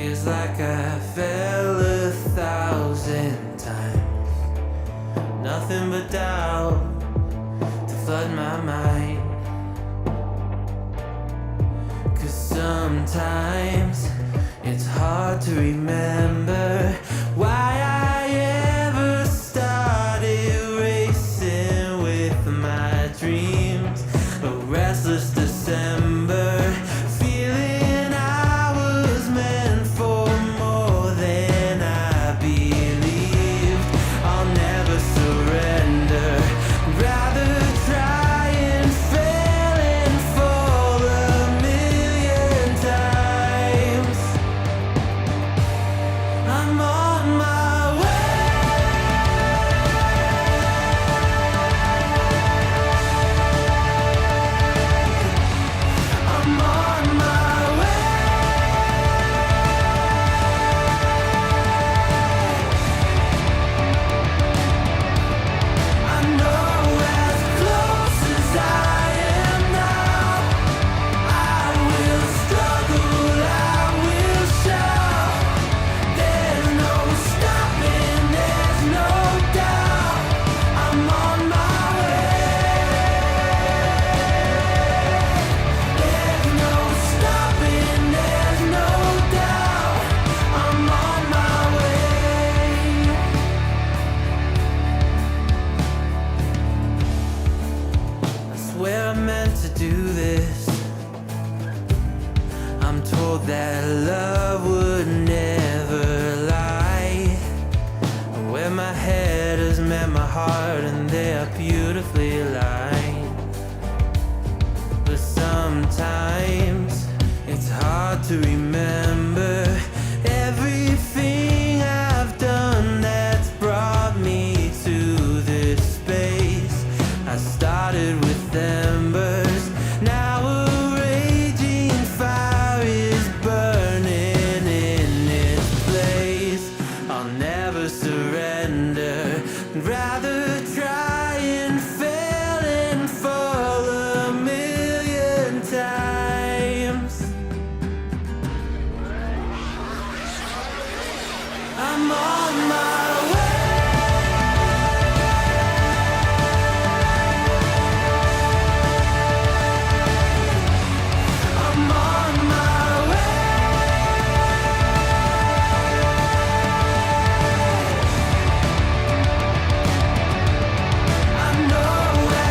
It's like I fell 1,000 times. Nothing but doubt to flood my mind. 'Cause sometimes it's hard to remember why I ever started racing with my dreams. A restless December, feeling I was meant for more than I believed. I'll never surrender, rather try and fail and fall 1,000,000 times. I'm on my way. I'm on my way. I know as close as I am now, I will struggle, I will shout. There's no stopping, there's no doubt. I'm on my way. There's no stopping, there's no doubt. I'm on my way. I swear I meant to do this. I'm told that love would never lie. Where my head has met my heart and they are beautifully aligned. But sometimes it's hard to remember everything I've done that's brought me to this space. I started with embers, now a raging fire is burning in its place. I'll never surrender, rather try and fail and fall 1,000,000 times. I'm on my way. I'm on my way. I know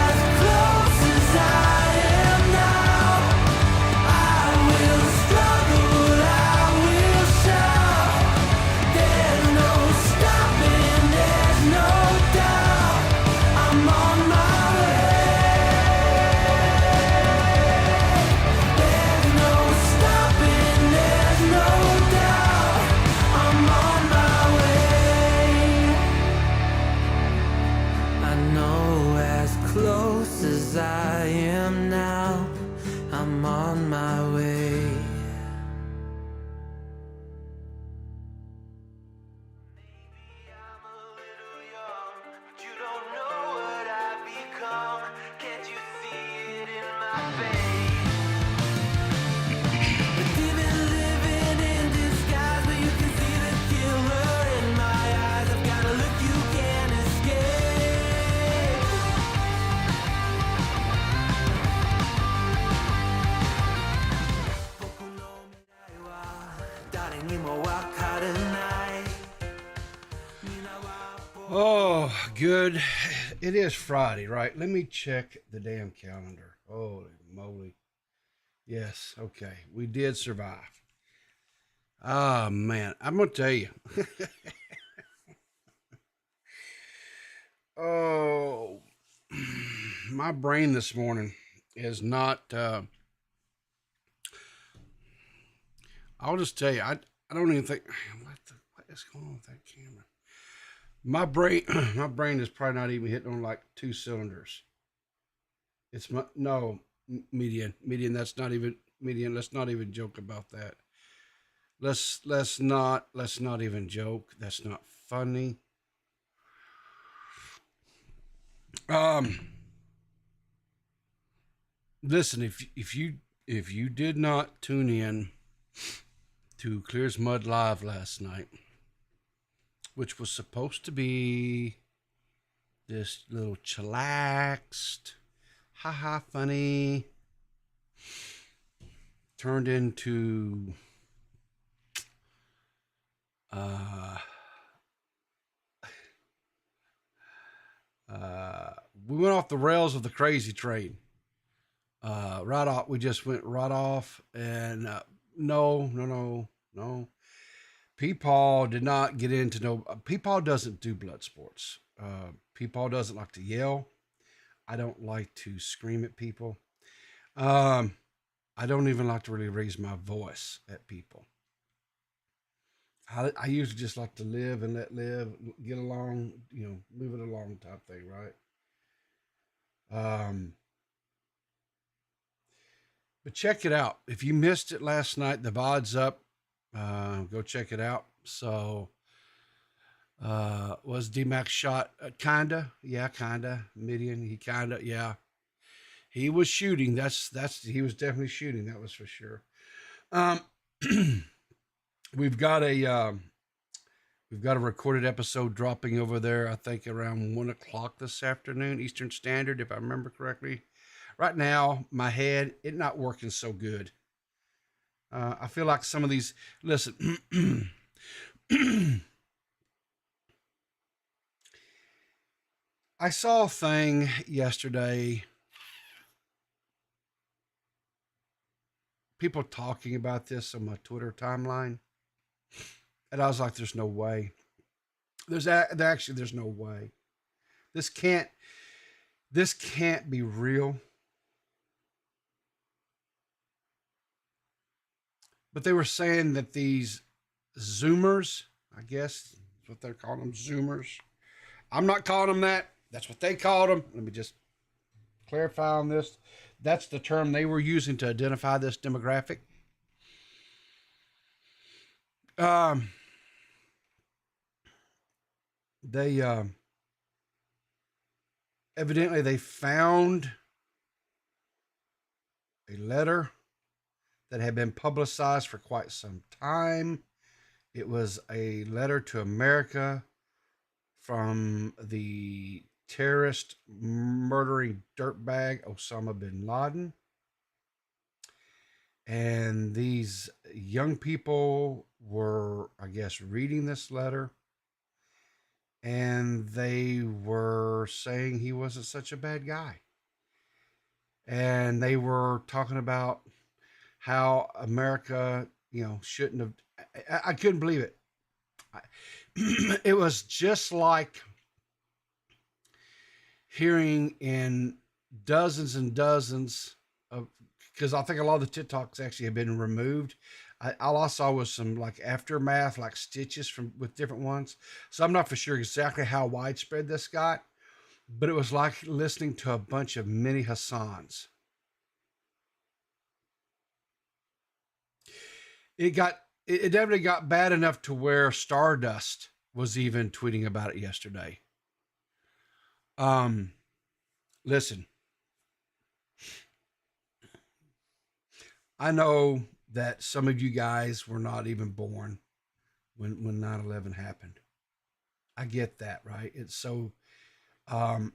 as close as I am now, I will struggle, I will shout. There's no stopping, there's no doubt. I'm on my way. There's no stopping, there's no doubt. I'm on my way. I know as close as I am now, I'm on my way. Maybe I'm a little young, but you don't know what I've become. Can't you see it in my face? But even living in disguise, but you can see the killer in my eyes. I've got a look you can't escape. Poco no me da igual, dare ni mo wakaranai. Oh, good. It is Friday, right? Let me check the damn calendar. Holy moly. Yes, okay. We did survive. Ah, man. I'm going to tell you. Oh, my brain this morning is not. I'll just tell you, I don't even think. What is going on with that camera? My brain, my brain is probably not even hitting on like 2 cylinders. It's my no median. That's not even median. Let's not even joke about that. Let's not even joke. That's not funny. Listen, if you did not tune in to Clear as Mud Live last night, which was supposed to be this little chillaxed, haha funny, turned into uh, we went off the rails of the crazy train. Right off, we just went right off, and no. Peepaw did not get into no. Peepaw doesn't do blood sports. Peepaw doesn't like to yell. I don't like to scream at people. Um, I don't even like to really raise my voice at people. I usually just like to live and let live, get along, move it along type thing, right? Um, but check it out. If you missed it last night, the VOD's up. Go check it out. So, was D-Max shot? Kinda. Yeah, kinda. Midian, he kinda, yeah. He was shooting. He was definitely shooting. That was for sure. Um, we've got a recorded episode dropping over there. I think around 1 o'clock this afternoon, Eastern Standard, if I remember correctly. Right now, my head it not working so good. I feel like some of these. Listen, I saw a thing yesterday. People talking about this on my Twitter timeline, and I was like, "There's no way. There's no way. This can't. This can't be real." But they were saying that these Zoomers, I guess that's what they're calling them, Zoomers. I'm not calling them that. That's what they called them. Let me just clarify on this. That's the term they were using to identify this demographic. Um, they evidently they found a letter that had been publicized for quite some time. It was a letter to America from the terrorist murdering dirtbag Osama bin Laden. And these young people were, I guess, reading this letter. And they were saying he wasn't such a bad guy. And they were talking about how America, shouldn't have. I couldn't believe it. It was just like hearing in dozens and dozens of, because I think a lot of the TikToks actually have been removed. All I saw was some like aftermath, like stitches from with different ones. So I'm not for sure exactly how widespread this got, but it was like listening to a bunch of mini Hassans. It definitely got bad enough to where Stardust was even tweeting about it yesterday. Um, Listen, I know that some of you guys were not even born when 9/11 happened. I get that, right? It's so um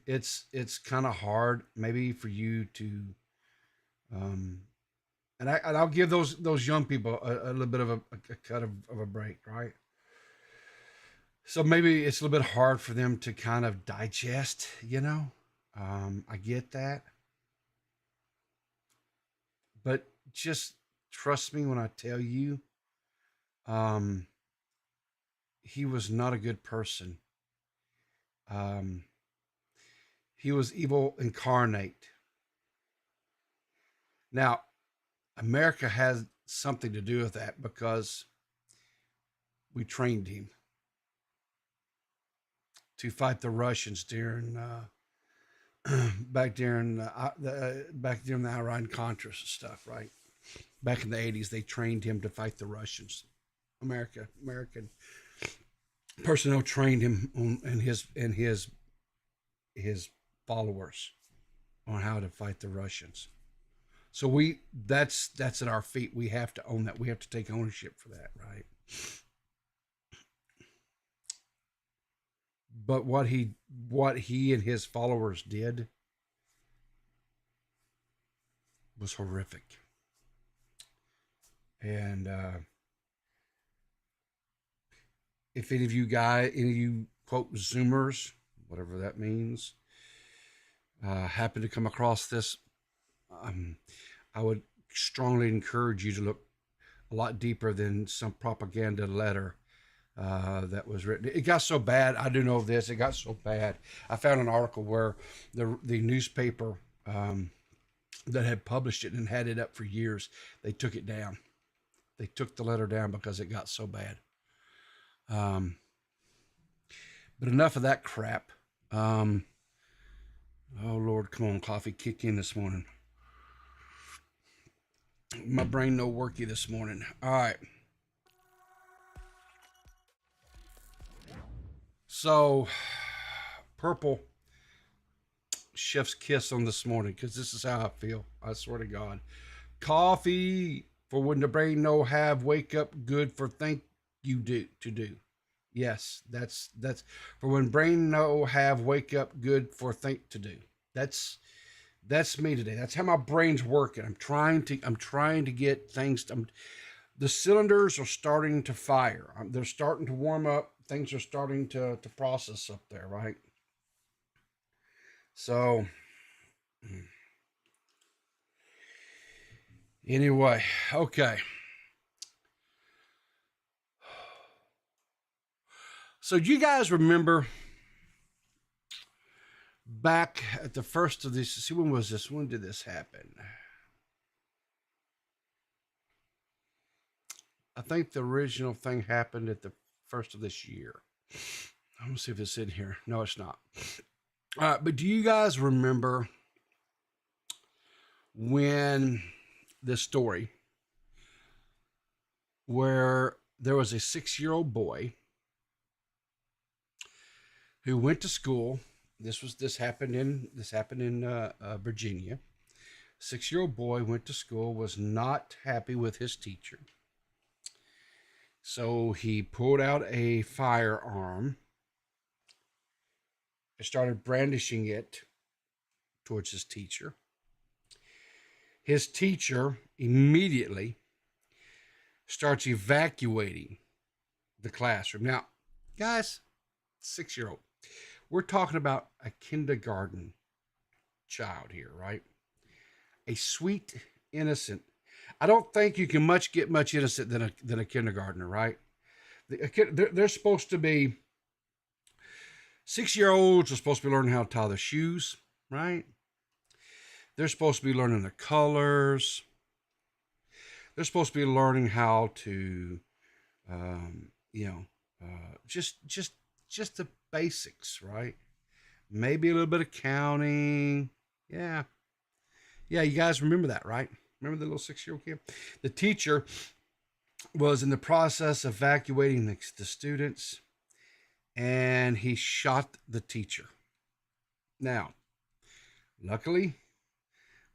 it's kind of hard maybe for you to um and I'll give those young people a little bit of a cut of a break, right? So maybe it's a little bit hard for them to kind of digest. I get that, but just trust me when I tell you, um, he was not a good person. Um, he was evil incarnate. Now, America has something to do with that because we trained him to fight the Russians during back during the Iran Contras and stuff, right? Back in the 80s, they trained him to fight the Russians. American personnel trained him and his followers on how to fight the Russians. So that's at our feet. We have to own that. We have to take ownership for that, right? But what he and his followers did was horrific. And if any of you quote Zoomers, whatever that means, happen to come across this, um, I would strongly encourage you to look a lot deeper than some propaganda letter that was written. It got so bad. I do know this. It got so bad. I found an article where the newspaper that had published it and had it up for years, they took it down. They took the letter down because it got so bad. But enough of that crap. Oh Lord, come on, coffee, kick in this morning. My brain no worky this morning. All right. So, purple chef's kiss on this morning, because this is how I feel. I swear to God. Coffee for when the brain no have wake up good for think you do to do. Yes, that's for when brain no have wake up good for think to do. That's me today. That's how my brain's working. I'm trying to get things. The cylinders are starting to fire. They're starting to warm up. Things are starting to process up there, right? So, anyway, okay. So, do you guys remember back at the first of this? See, when was this? When did this happen? I think the original thing happened at the first of this year. I'm gonna see if it's in here. No, it's not. All right, but do you guys remember when this story where there was a 6-year-old boy who went to school? This happened in Virginia. 6-year-old boy went to school, was not happy with his teacher. So he pulled out a firearm and started brandishing it towards his teacher. His teacher immediately starts evacuating the classroom. Now, guys, 6-year-old. We're talking about a kindergarten child here, right? A sweet, innocent. I don't think you can get much innocent than a kindergartner, right? They're supposed to be 6-year-olds are supposed to be learning how to tie their shoes, right? They're supposed to be learning the colors. They're supposed to be learning how to, just the basics, right? Maybe a little bit of counting. Yeah, you guys remember that, right? Remember the little 6-year-old kid? The teacher was in the process of evacuating the students, and he shot the teacher. Now, luckily,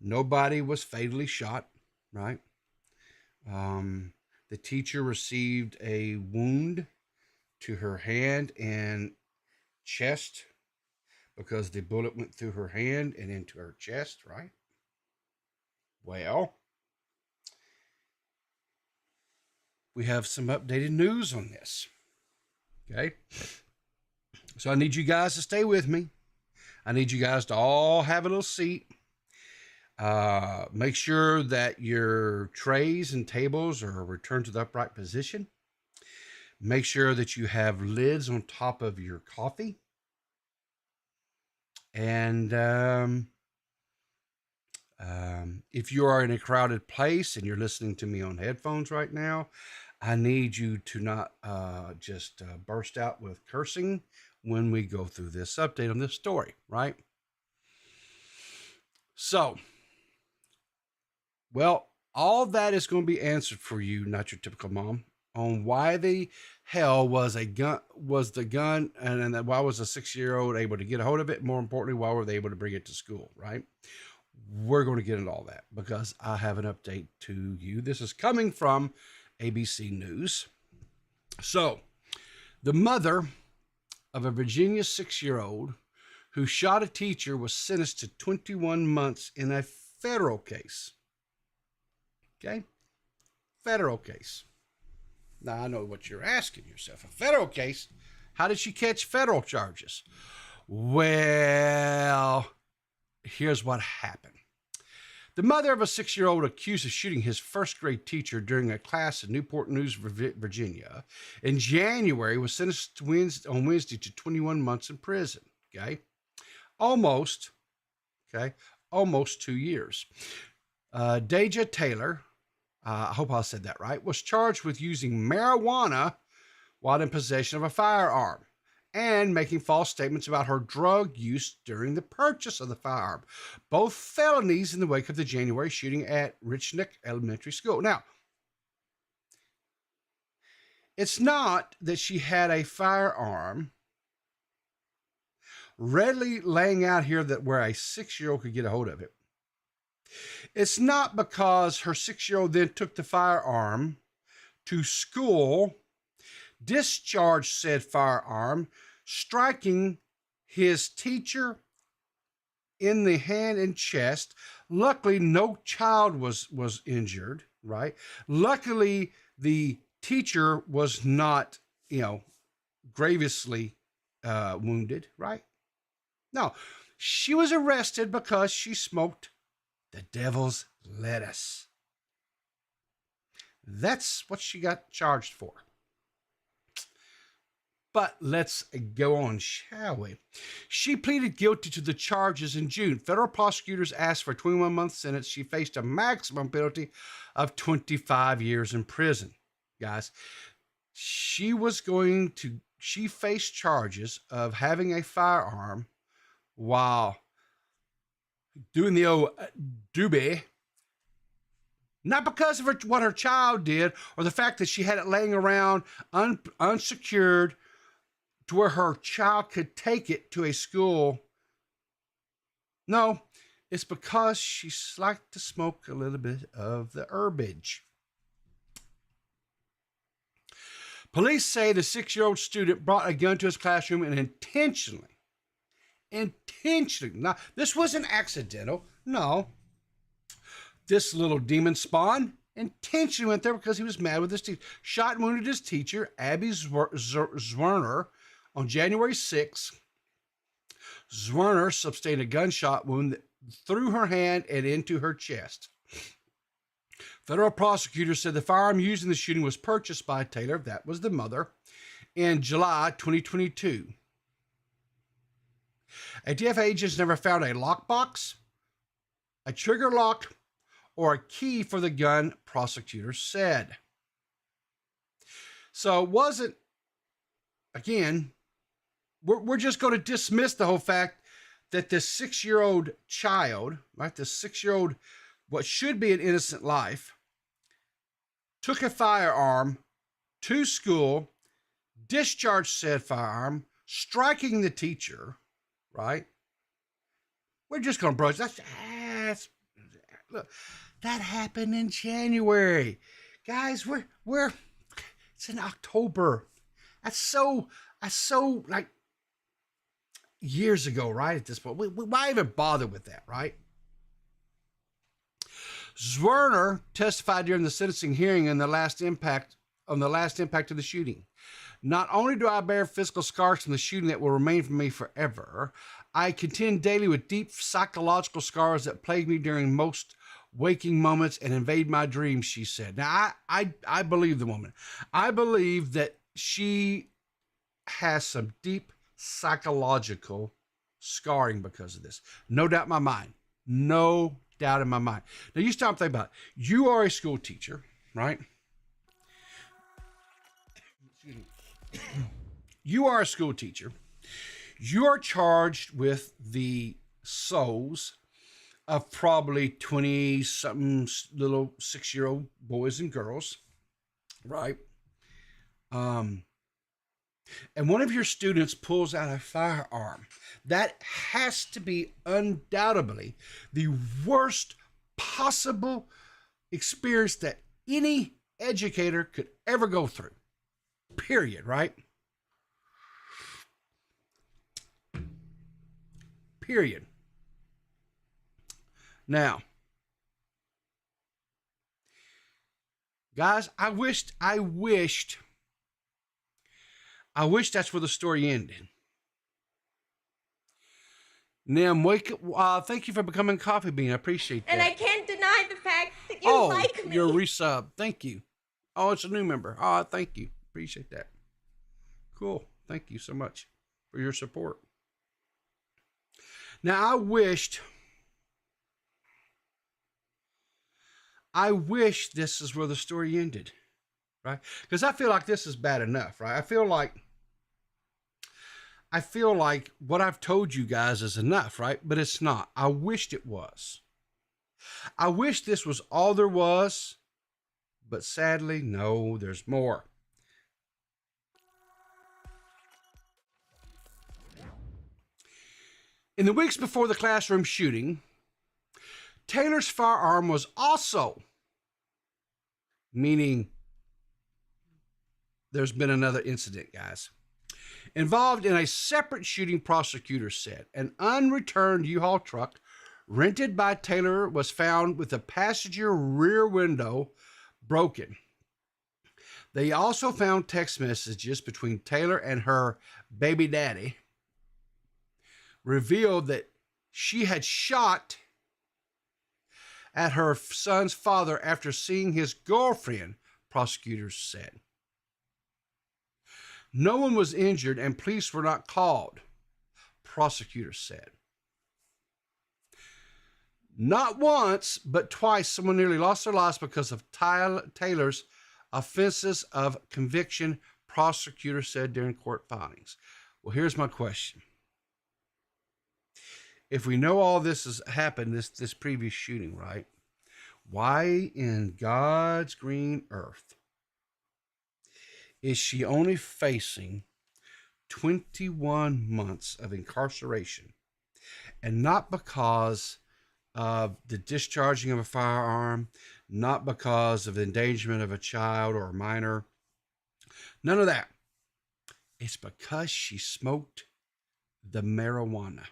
nobody was fatally shot, right? The teacher received a wound to her hand and chest because the bullet went through her hand and into her chest, right? Well, we have some updated news on this. Okay? So I need you guys to stay with me. I need you guys to all have a little seat. Make sure that your trays and tables are returned to the upright position. Make sure that you have lids on top of your coffee. And if you are in a crowded place and you're listening to me on headphones right now, I need you to not just burst out with cursing when we go through this update on this story, right? So, well, all that is going to be answered for you, not your typical mom, on why the hell was the gun, and why was a 6-year-old able to get a hold of it? More importantly, why were they able to bring it to school, right? We're going to get into all that because I have an update to you. This is coming from ABC News. So, the mother of a Virginia 6-year-old who shot a teacher was sentenced to 21 months in a federal case. Okay? Federal case. Now, I know what you're asking yourself. A federal case? How did she catch federal charges? Well, here's what happened. The mother of a 6-year-old accused of shooting his first grade teacher during a class in Newport News, Virginia, in January was sentenced on Wednesday to 21 months in prison. Okay? Almost 2 years. Deja Taylor, I hope I said that right, was charged with using marijuana while in possession of a firearm and making false statements about her drug use during the purchase of the firearm. Both felonies in the wake of the January shooting at Richnick Elementary School. Now, it's not that she had a firearm readily laying out here that where a 6-year-old could get a hold of it. It's not because her 6-year-old then took the firearm to school, discharged said firearm, striking his teacher in the hand and chest. Luckily, no child was injured, right? Luckily, the teacher was not, grievously wounded, right? No, she was arrested because she smoked the devil's lettuce. That's what she got charged for. But let's go on, shall we? She pleaded guilty to the charges in June. Federal prosecutors asked for a 21-month sentence. She faced a maximum penalty of 25 years in prison. Guys, she faced charges of having a firearm while doing the old doobie, not because of what her child did or the fact that she had it laying around unsecured to where her child could take it to a school. No, it's because she liked to smoke a little bit of the herbage. Police say the 6-year-old student brought a gun to his classroom and intentionally, now, this wasn't accidental. No, this little demon spawn intentionally went there because he was mad with his teacher. Shot and wounded his teacher, Abby Zwerner, on January 6th. Zwerner sustained a gunshot wound through her hand and into her chest. Federal prosecutors said the firearm used in the shooting was purchased by Taylor, that was the mother, in July 2022. ATF agents never found a lockbox, a trigger lock, or a key for the gun, prosecutors said. So it wasn't, again, we're just going to dismiss the whole fact that this 6-year-old child, right, this 6-year-old, what should be an innocent life, took a firearm to school, discharged said firearm, striking the teacher, right? We're just going to brush that. Look, that happened in January. Guys, it's in October. That's so like years ago, right? At this point, why even bother with that, right? Zwerner testified during the sentencing hearing on the last impact of the shooting. Not only do I bear physical scars from the shooting that will remain for me forever, I contend daily with deep psychological scars that plague me during most waking moments and invade my dreams, she said. Now, I believe the woman. I believe that she has some deep psychological scarring because of this. No doubt in my mind. No doubt in my mind. Now, you stop and think about it. You are a school teacher, right? Excuse me. You are a school teacher. You are charged with the souls of probably 20-something little 6-year-old boys and girls, right? and one of your students pulls out a firearm, that has to be undoubtedly the worst possible experience that any educator could ever go through. Period, right? Period. Now, guys, I wished that's where the story ended. Nim, thank you for becoming Coffee Bean. I appreciate that. And I can't deny the fact that you like me. You're a resub. Thank you. Oh, it's a new member. Oh, thank you. Appreciate that. Cool. Thank you so much for your support. Now, I wish this is where the story ended, right? Because I feel like this is bad enough, right? I feel like what I've told you guys is enough, right? But it's not. I wished it was. I wish this was all there was, but sadly, no, there's more. In the weeks before the classroom shooting, Taylor's firearm was also, meaning there's been another incident, guys, involved in a separate shooting. Prosecutors said an unreturned U-Haul truck rented by Taylor was found with the passenger rear window broken. They also found text messages between Taylor and her baby daddy, revealed that she had shot at her son's father after seeing his girlfriend, prosecutors said. No one was injured and police were not called, prosecutors said. Not once, but twice, someone nearly lost their lives because of Taylor's offenses of conviction, prosecutors said during court filings. Well, here's my question. If we know all this has happened, this previous shooting, right? Why in God's green earth is she only facing 21 months of incarceration, and not because of the discharging of a firearm, not because of the endangerment of a child or a minor, none of that. It's because she smoked the marijuana.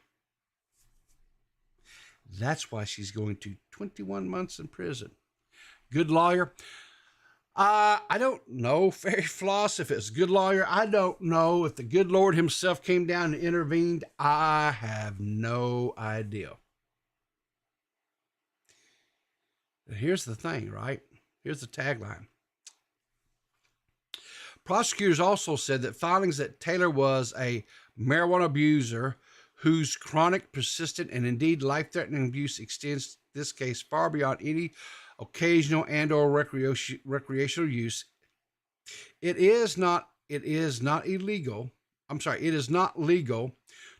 That's why she's going to 21 months in prison. Good lawyer. I don't know, Fairy Floss, if it's good lawyer. I don't know if the good Lord himself came down and intervened. I have no idea. But here's the thing, right? Here's the tagline. Prosecutors also said that findings that Taylor was a marijuana abuser whose chronic, persistent, and indeed life-threatening abuse extends this case far beyond any occasional and or recreational use. It is not legal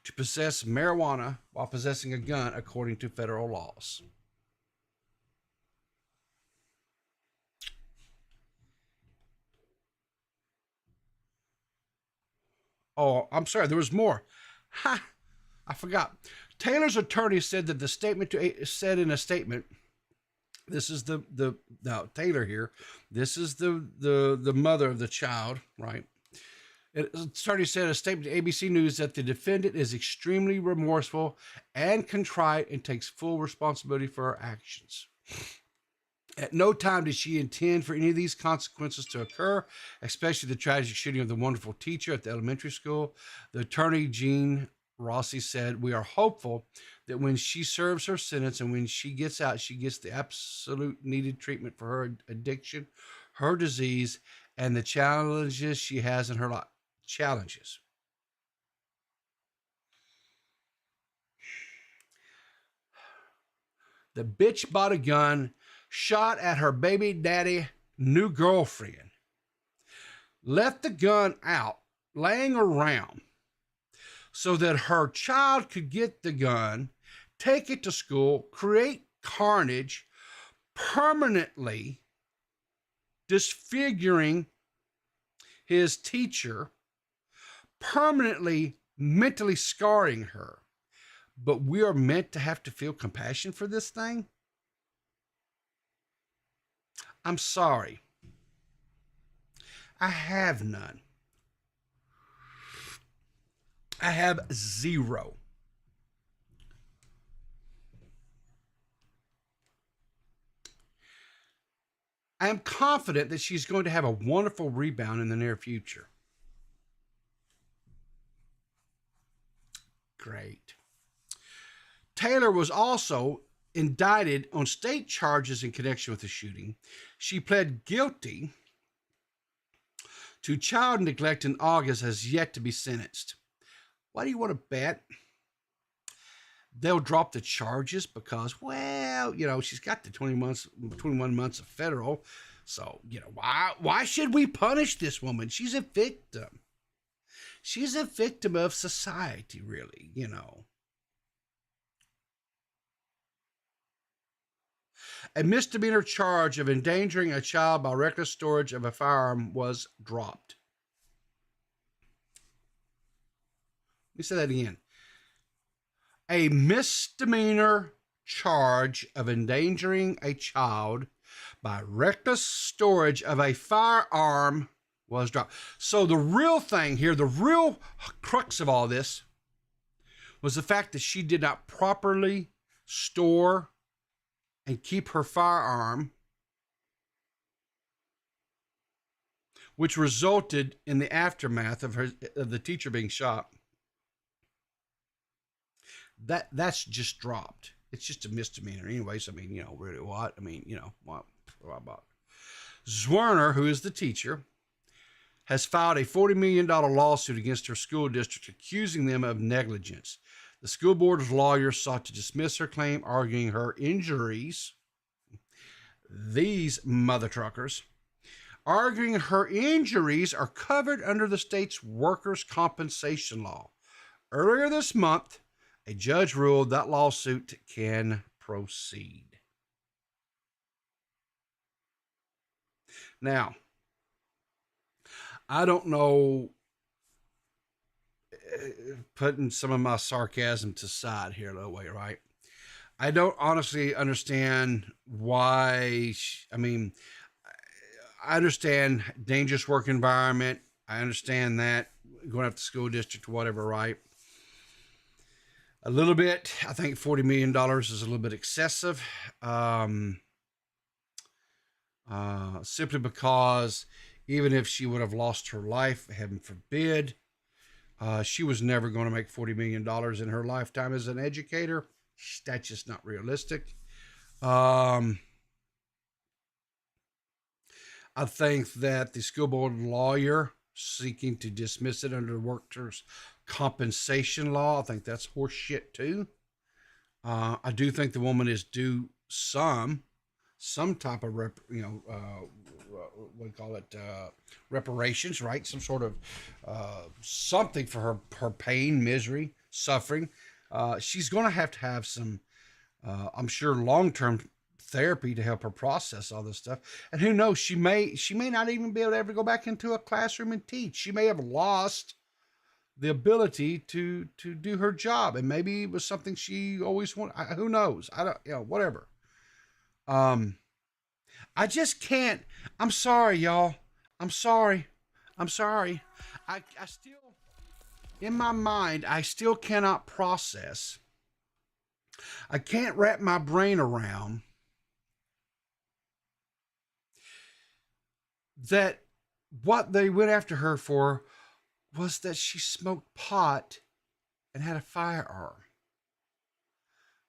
to possess marijuana while possessing a gun according to federal laws. Oh, I'm sorry, there was more. Ha! I forgot. Taylor's attorney said that said in a statement, this is now Taylor here. This is the mother of the child, right? Attorney said in a statement to ABC News that the defendant is extremely remorseful and contrite and takes full responsibility for her actions. At no time did she intend for any of these consequences to occur, especially the tragic shooting of the wonderful teacher at the elementary school. The attorney, Jean Rossi, said, "We are hopeful that when she serves her sentence and when she gets out, she gets the absolute needed treatment for her addiction, her disease, and the challenges she has in her life." Challenges. The bitch bought a gun, shot at her baby daddy new girlfriend, left the gun out, laying around, so that her child could get the gun, take it to school, create carnage, permanently disfiguring his teacher, permanently mentally scarring her. But we are meant to have to feel compassion for this thing? I'm sorry. I have none. I have zero. I am confident that she's going to have a wonderful rebound in the near future. Great. Taylor was also indicted on state charges in connection with the shooting. She pled guilty to child neglect in August, has yet to be sentenced. Why do you want to bet they'll drop the charges? Because, well, she's got the 21 months of federal. So, why should we punish this woman? She's a victim. She's a victim of society, really, A misdemeanor charge of endangering a child by reckless storage of a firearm was dropped. Let me say that again. A misdemeanor charge of endangering a child by reckless storage of a firearm was dropped. So the real thing here, the real crux of all this, was the fact that she did not properly store and keep her firearm, which resulted in the aftermath of the teacher being shot. That's just dropped. It's just a misdemeanor anyways. Really what? What about Zwerner, who is the teacher, has filed a $40 million lawsuit against her school district, accusing them of negligence. The school board's lawyer sought to dismiss her claim, arguing her injuries, these mother truckers, arguing her injuries are covered under the state's workers' compensation law. Earlier this month, a judge ruled that lawsuit can proceed. Now, I don't know, putting some of my sarcasm to side here a little way, right? I don't honestly understand why. I understand dangerous work environment. I understand that going up to school district or whatever, right? A little bit. I think $40 million is a little bit excessive. Simply because even if she would have lost her life, heaven forbid, she was never going to make $40 million in her lifetime as an educator. That's just not realistic. I think that the school board lawyer seeking to dismiss it under the workers' compensation law, I think that's horse shit too. I do think the woman is due some type of reparations, right? Some sort of something for her pain, misery, suffering. She's going to have some, I'm sure, long-term therapy to help her process all this stuff. And who knows, she may not even be able to ever go back into a classroom and teach. She may have lost the ability to do her job, and maybe it was something she always wanted. Who knows? I don't, whatever. I just can't. I'm sorry, y'all. I'm sorry. I still, in my mind, I still cannot process. I can't wrap my brain around that what they went after her for was that she smoked pot and had a firearm.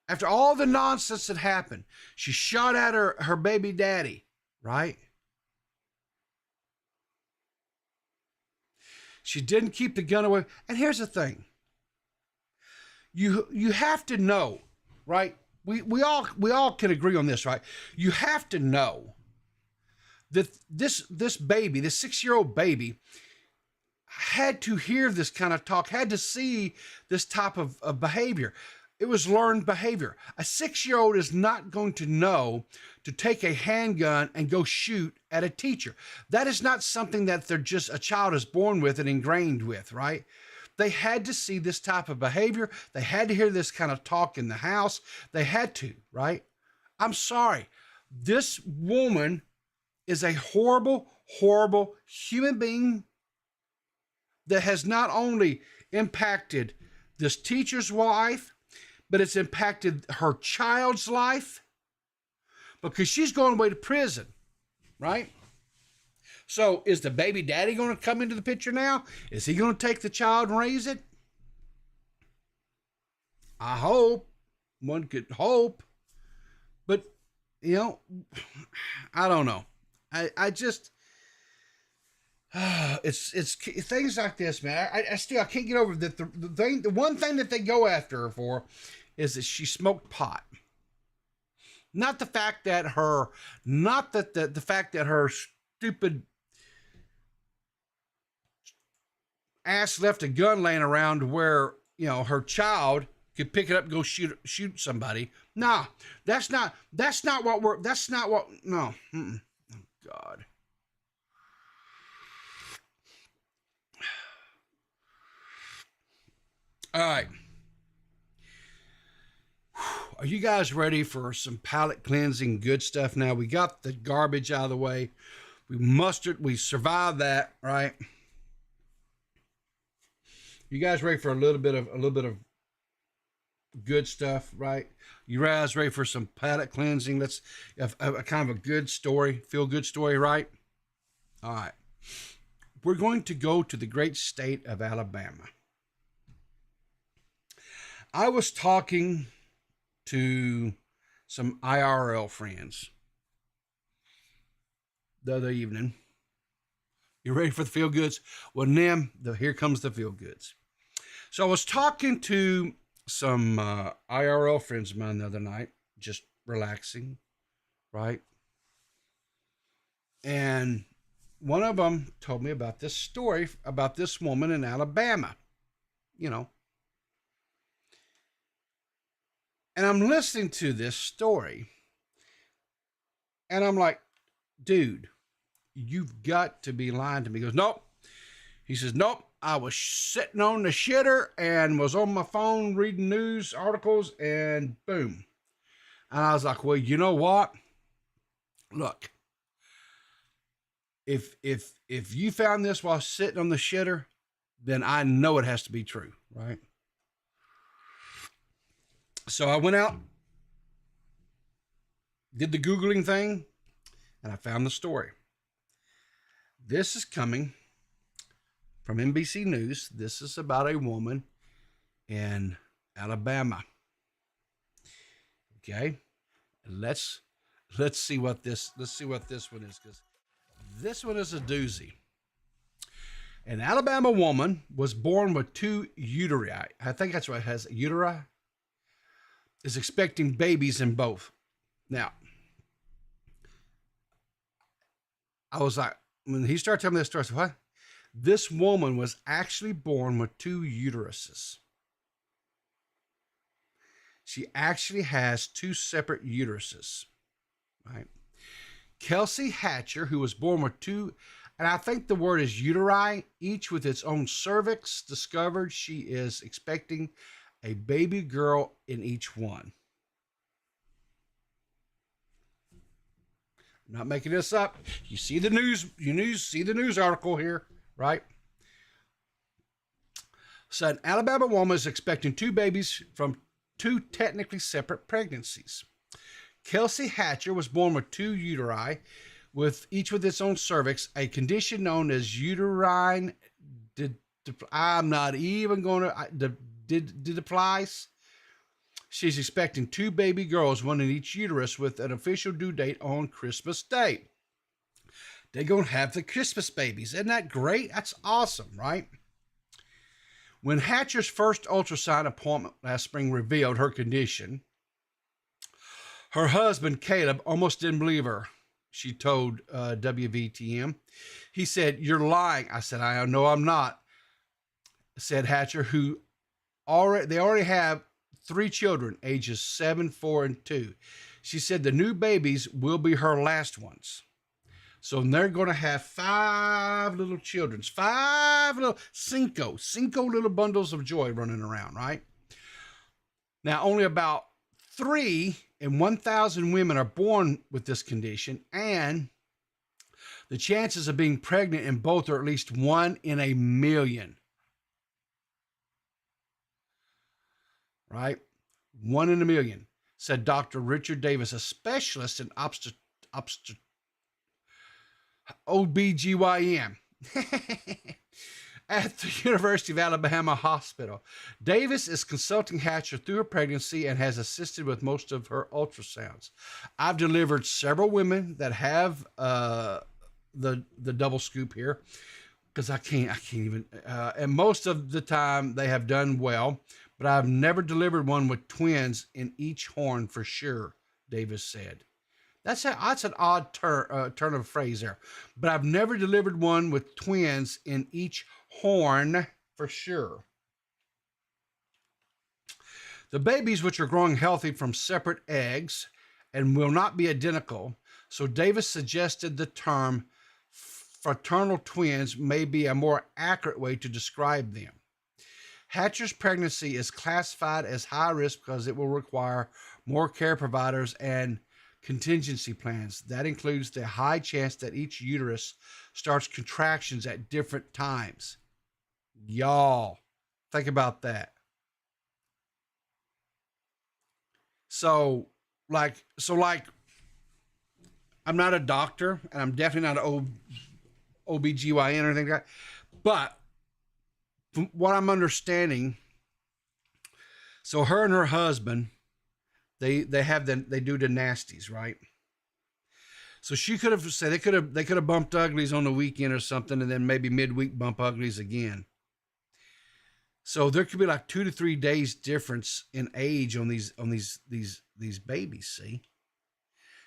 After all the nonsense that happened, she shot at her baby daddy, right? She didn't keep the gun away. And here's the thing. You have to know, right? We all can agree on this, right? You have to know that this baby, this 6-year-old baby, had to hear this kind of talk, had to see this type of behavior. It was learned behavior. A 6-year-old is not going to know to take a handgun and go shoot at a teacher. That is not something that a child is born with and ingrained with, right? They had to see this type of behavior. They had to hear this kind of talk in the house. They had to, right? I'm sorry. This woman is a horrible, horrible human being that has not only impacted this teacher's wife, but it's impacted her child's life because she's going away to prison, right? So is the baby daddy going to come into the picture now? Is he going to take the child and raise it? I hope. One could hope. But, I don't know. I just, it's things like this, man. I can't get over that. The one thing that they go after her for is that she smoked pot. Not the fact that the fact that her stupid ass left a gun laying around where, her child could pick it up and go shoot somebody. Nah, no. Mm-mm. Oh, God. All right. Are you guys ready for some palate cleansing good stuff now? We got the garbage out of the way. We survived that, right? You guys ready for a little bit of good stuff, right? You guys ready for some palate cleansing? Let's have a kind of a good story, feel good story, right? All right. We're going to go to the great state of Alabama. I was talking to some IRL friends the other evening. You ready for the feel goods? Well, here comes the feel goods. So I was talking to some IRL friends of mine the other night, just relaxing, right? And one of them told me about this story about this woman in Alabama, And I'm listening to this story, and I'm like, dude, you've got to be lying to me. He goes, nope. He says, nope. I was sitting on the shitter and was on my phone reading news articles, and boom. And I was like, well, you know what? Look, if you found this while sitting on the shitter, then I know it has to be true, right? So I went out, did the Googling thing, and I found the story. This is coming from NBC News. This is about a woman in Alabama. Okay, let's see what this one is, because this one is a doozy. An Alabama woman was born with 2 uteri. I think that's what it has, uteri. Is expecting babies in both. Now, I was like, when he started telling me this story, I said, what? This woman was actually born with 2 uteruses. She actually has 2 separate uteruses, right? Kelsey Hatcher, who was born with 2, and I think the word is uteri, each with its own cervix, discovered she is expecting a baby girl in each one. I'm not making this up. You see the news article here, right? So an Alabama woman is expecting 2 babies from 2 technically separate pregnancies. Kelsey Hatcher was born with 2 uteri, with each with its own cervix, a condition known as uterine. I'm not even going to. Did applies. She's expecting 2 baby girls, one in each uterus, with an official due date on Christmas Day. They're going to have the Christmas babies. Isn't that great? That's awesome, right? When Hatcher's first ultrasound appointment last spring revealed her condition, her husband, Caleb, almost didn't believe her. She told WVTM. He said, "You're lying." I said, "I know I'm not," said Hatcher, who already have 3 children, ages 7, 4, and 2. She said the new babies will be her last ones. So they're going to have 5 little children, 5 little, cinco little bundles of joy running around, right? Now, only about 3 in 1,000 women are born with this condition, and the chances of being pregnant in both are at least 1 in a million. Right? 1 in a million, said Dr. Richard Davis, a specialist in OBGYN at the University of Alabama Hospital. Davis is consulting Hatcher through her pregnancy and has assisted with most of her ultrasounds. I've delivered several women that have the double scoop here, because I can't even, and most of the time they have done well, but I've never delivered one with twins in each horn for sure, Davis said. That's an odd turn of phrase there. But I've never delivered one with twins in each horn for sure. The babies, which are growing healthy from separate eggs and will not be identical, so Davis suggested the term fraternal twins may be a more accurate way to describe them. Hatcher's pregnancy is classified as high risk because it will require more care providers and contingency plans. That includes the high chance that each uterus starts contractions at different times. Y'all, think about that. So, I'm not a doctor, and I'm definitely not an OBGYN or anything like that, but from what I'm understanding, so her and her husband, they do the nasties, right? So she could have said they could have bumped uglies on the weekend or something, and then maybe midweek bump uglies again. So there could be like 2 to 3 days difference in age on these babies. See,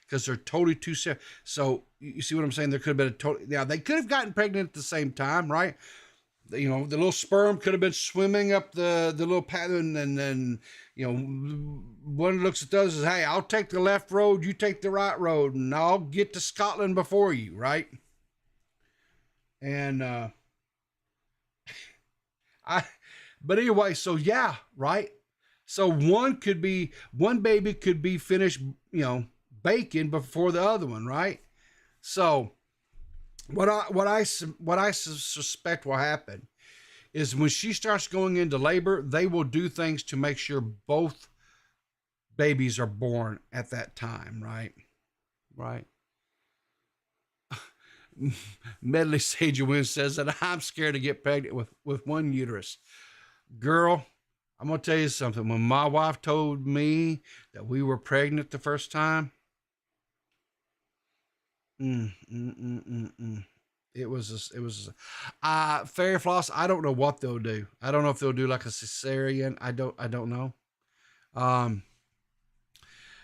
because they're totally two separate. So you see what I'm saying? There could have been they could have gotten pregnant at the same time, right? The little sperm could have been swimming up the little pattern, and then, one looks at the other and says, hey, I'll take the left road, you take the right road, and I'll get to Scotland before you, right? And, but anyway, so yeah, right? So one baby could be finished, baking before the other one, right? So, what I suspect will happen is when she starts going into labor, they will do things to make sure both babies are born at that time, right? Right. Medley Sage Wynn says that I'm scared to get pregnant with one uterus. Girl, I'm going to tell you something. When my wife told me that we were pregnant the first time, it was Fairy Floss. I don't know what they'll do. I don't know if they'll do like a cesarean. I don't know.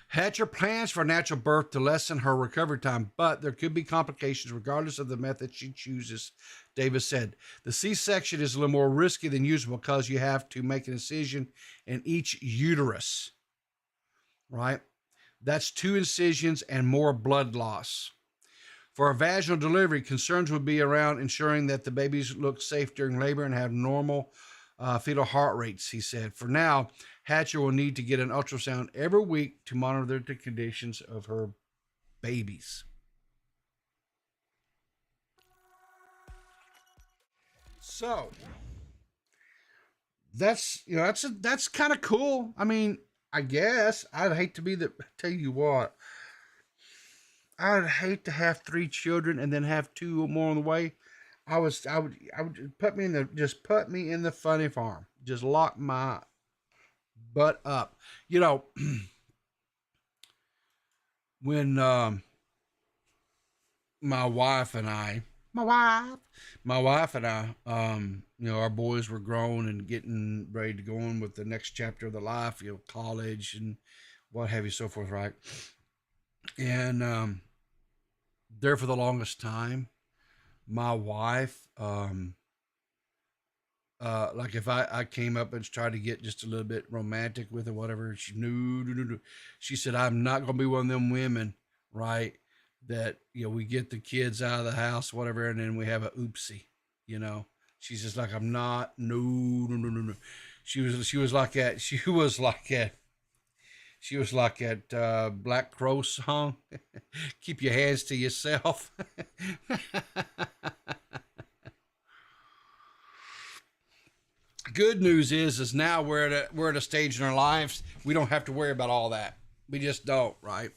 Hatcher plans for natural birth to lessen her recovery time, but there could be complications regardless of the method she chooses, Davis said. The C-section is a little more risky than usual because you have to make an incision in each uterus, right? That's 2 incisions and more blood loss. For a vaginal delivery, concerns would be around ensuring that the babies look safe during labor and have normal fetal heart rates, he said. For now, Hatcher will need to get an ultrasound every week to monitor the conditions of her babies. So that's kind of cool. I mean, I guess I'd hate to tell you what. I'd hate to have 3 children and then have 2 more on the way. I would put me in the funny farm. Just lock my butt up. When my wife and I, our boys were grown and getting ready to go on with the next chapter of their life, college and what have you, so forth, right? And there for the longest time, my wife Like if I came up and tried to get just a little bit romantic with her, whatever, she knew, no, no, no. She said, I'm not going to be one of them women, right? That, we get the kids out of the house, whatever, and then we have a oopsie, you know? She's just like, I'm not, no, no, no, no, no. She was like that. She was like that Black Crow song. Keep your hands to yourself. Good news is now we're at a stage in our lives we don't have to worry about all that. We just don't, right?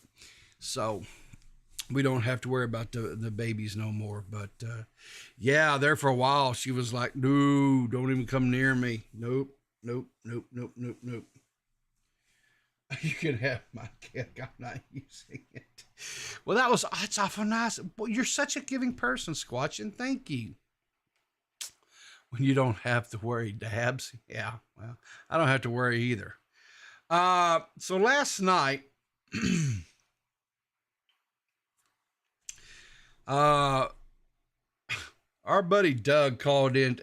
So we don't have to worry about the babies no more. But yeah, there for a while she was like, no, don't even come near me. Nope, nope, nope, nope, nope, nope. You can have my cake. I'm not using it. Well, that's awful nice. Well, you're such a giving person, Squatch, and thank you. When you don't have to worry, Dabs. Yeah, well, I don't have to worry either. So last night, our buddy Doug called in.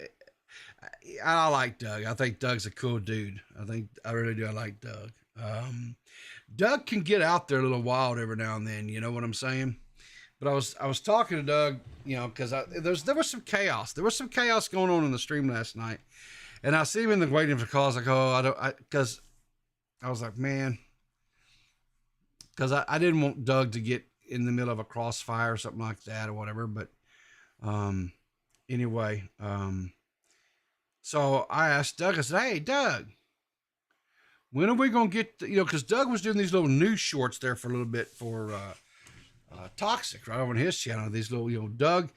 I like Doug. I think Doug's a cool dude. I really do. I like Doug. Doug can get out there a little wild every now and then. You know what I'm saying? But I was talking to Doug, because there was some chaos. There was some chaos going on in the stream last night, and I see him in the waiting for calls. Like, because I was like, man, because I didn't want Doug to get in the middle of a crossfire or something like that or whatever. But anyway, so I asked Doug. I said, hey, Doug, when are we gonna get? Because Doug was doing these little news shorts there for a little bit for. Toxic right over on his channel. These little, Doug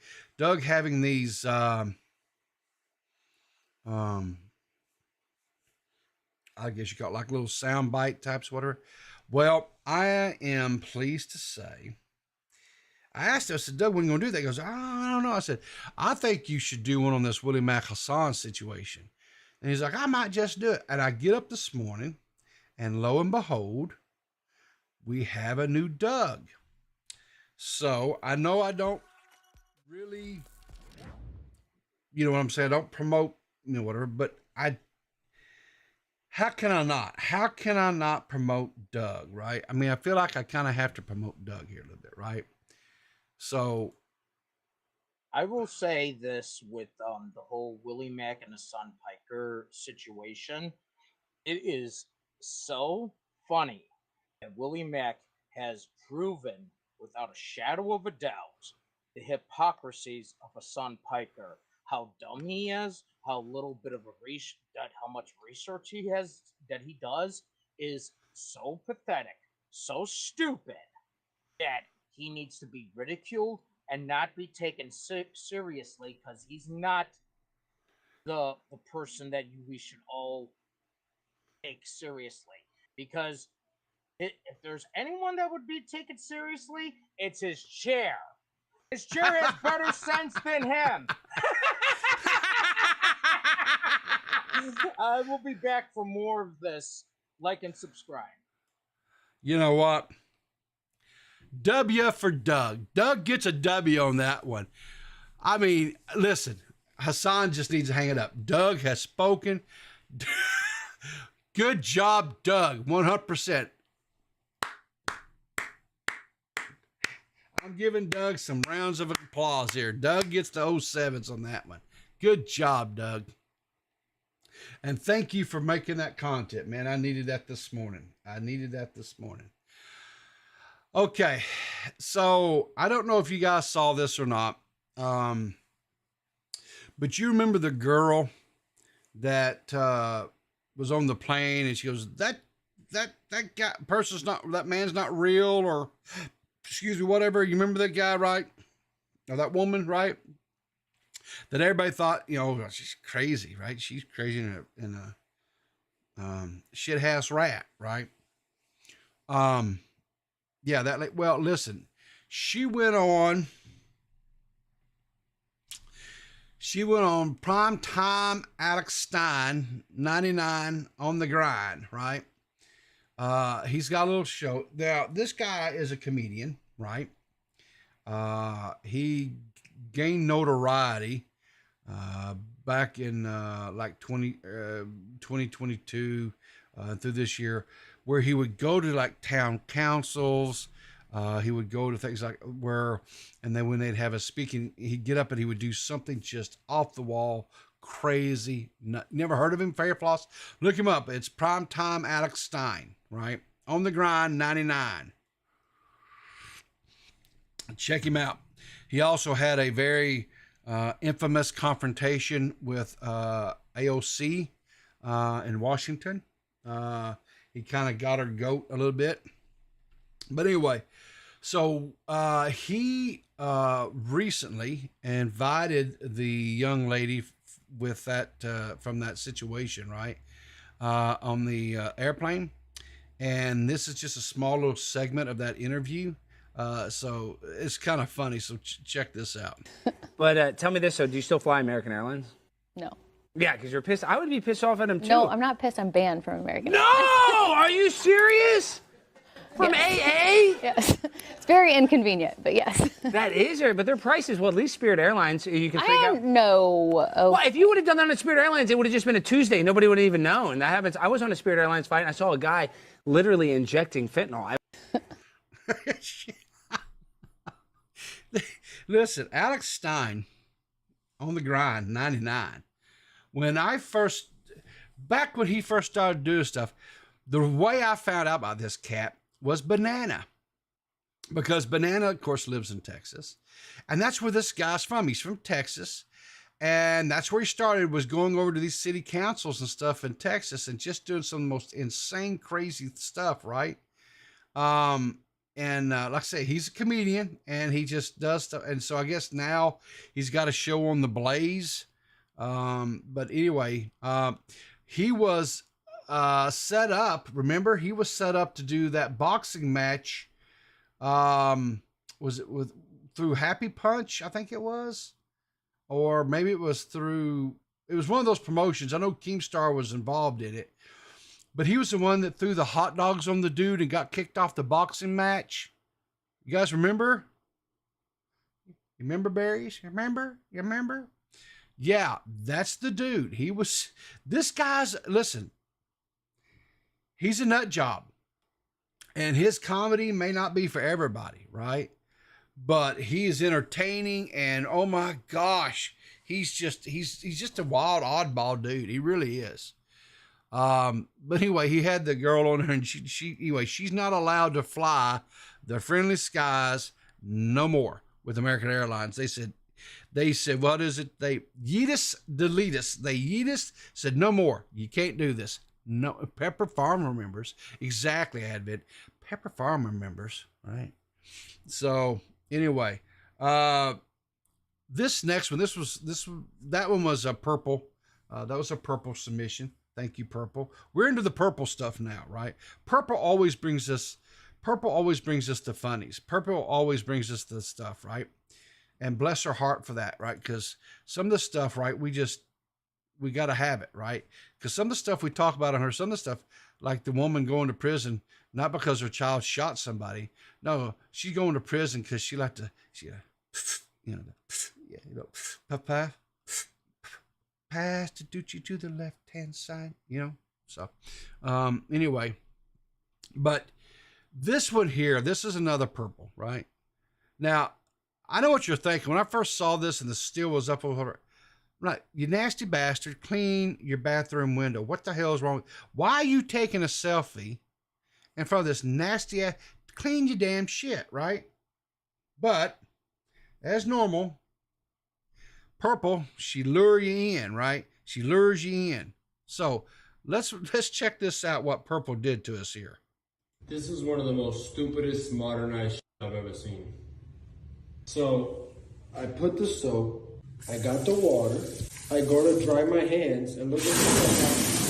having these, I guess you call it like little sound bite types, whatever. Well, I am pleased to say, I asked him, I said, Doug, when are you going to do that? He goes, I don't know. I said, I think you should do one on this Willie Mack Hassan situation. And he's like, I might just do it. And I get up this morning and lo and behold, we have a new Doug. So I know I don't really, you know what I'm saying? I don't promote, whatever, but how can I not? How can I not promote Doug, right? I mean, I feel like I kind of have to promote Doug here a little bit, right? So I will say this with the whole Willie Mack and Hassan Piker situation. It is so funny that Willie Mack has proven without a shadow of a doubt the hypocrisies of Hassan Piker, how dumb he is, how little bit of how much research he does is so pathetic, so stupid that he needs to be ridiculed and not be taken seriously because he's not the person that we should all take seriously. Because if there's anyone that would be taken seriously, it's his chair. His chair has better sense than him. I will be back for more of this. Like and subscribe. You know what? W for Doug. Doug gets a W on that one. I mean, listen, Hassan just needs to hang it up. Doug has spoken. Good job, Doug. 100%. I'm giving Doug some rounds of applause here. Doug gets the 07s on that one. Good job, Doug. And thank you for making that content, man. I needed that this morning. Okay, so I don't know if you guys saw this or not, but you remember the girl that was on the plane, and she goes, that man's not real, or excuse me, whatever. You remember that guy, right? Or that woman, right? That everybody thought, she's crazy, right? She's crazy in a shit house rat, right? Yeah, well, listen, she went on prime time Alex Stein, 99 on the grind, right? He's got a little show. Now, this guy is a comedian, right? He gained notoriety back in like 2022 through this year, where he would go to like town councils. He would go to things like where, and then when they'd have a speaking, he'd get up and he would do something just off the wall, crazy. Never heard of him, Fairfloss? Look him up. It's Primetime Alex Stein, right? On the Grind 99. Check him out. He also had a very infamous confrontation with AOC in Washington. He kind of got her goat a little bit. But anyway, so he recently invited the young lady with that from that situation, right, on the airplane. And this is just a small little segment of that interview. So it's kind of funny. So check this out. But tell me this, so do you still fly American Airlines? No. Yeah, because you're pissed. I would be pissed off at him too. No, I'm not pissed. I'm banned from American No! Airlines. Are you serious? From AA? Yes. It's very inconvenient, but yes. That is, but their prices, well, at least Spirit Airlines, you can figure out. No. Oh. Well, if you would have done that on Spirit Airlines, it would have just been a Tuesday. Nobody would have even known. That happens. I was on a Spirit Airlines flight, and I saw a guy literally injecting fentanyl. Listen, Alex Stein on the Grind 99. Back when he first started doing stuff, the way I found out about this cat was Banana. Because Banana, of course, lives in Texas. And that's where this guy's from. He's from Texas. And that's where he started, was going over to these city councils and stuff in Texas and just doing some of the most insane, crazy stuff, right? And like I say, he's a comedian and he just does stuff. And so I guess now he's got a show on The Blaze. But anyway, he was set up. Remember, he was set up to do that boxing match. Was it through Happy Punch? I think it was, or maybe it was one of those promotions. I know Keemstar was involved in it, but he was the one that threw the hot dogs on the dude and got kicked off the boxing match. You guys remember? You remember, Berries? You remember? Yeah, that's the dude. Listen, he's a nut job. And his comedy may not be for everybody, right? But he is entertaining, and oh my gosh, he's just a wild, oddball dude. He really is. But anyway, he had the girl on her, and she's not allowed to fly the friendly skies no more with American Airlines. They said, what is it? They delete us. They said, no more. You can't do this. No, Pepper Farmer members. Exactly, Advent. Pepper Farmer members, right? So anyway, this next one, that one was a purple. That was a purple submission. Thank you, Purple. We're into the purple stuff now, right? Purple always brings us to funnies. Purple always brings us the stuff, right? And bless her heart for that, right? Because some of the stuff, right, we got to have it, right? Because some of the stuff we talk about on her, some of the stuff, like the woman going to prison, not because her child shot somebody. No, she's going to prison because she like to, Papa, pass the Doochie to the left-hand side, So, anyway, but this one here, this is another purple, right? Now, I know what you're thinking. When I first saw this and the steel was up over, right, you nasty bastard, clean your bathroom window. What the hell is wrong? Why are you taking a selfie in front of this nasty ass? Clean your damn shit, right? But as normal, Purple, she lure you in, right? She lures you in. So let's check this out, what Purple did to us here. This is one of the most stupidest modernized shit I've ever seen. So I put the soap, I got the water, I go to dry my hands, and look at this.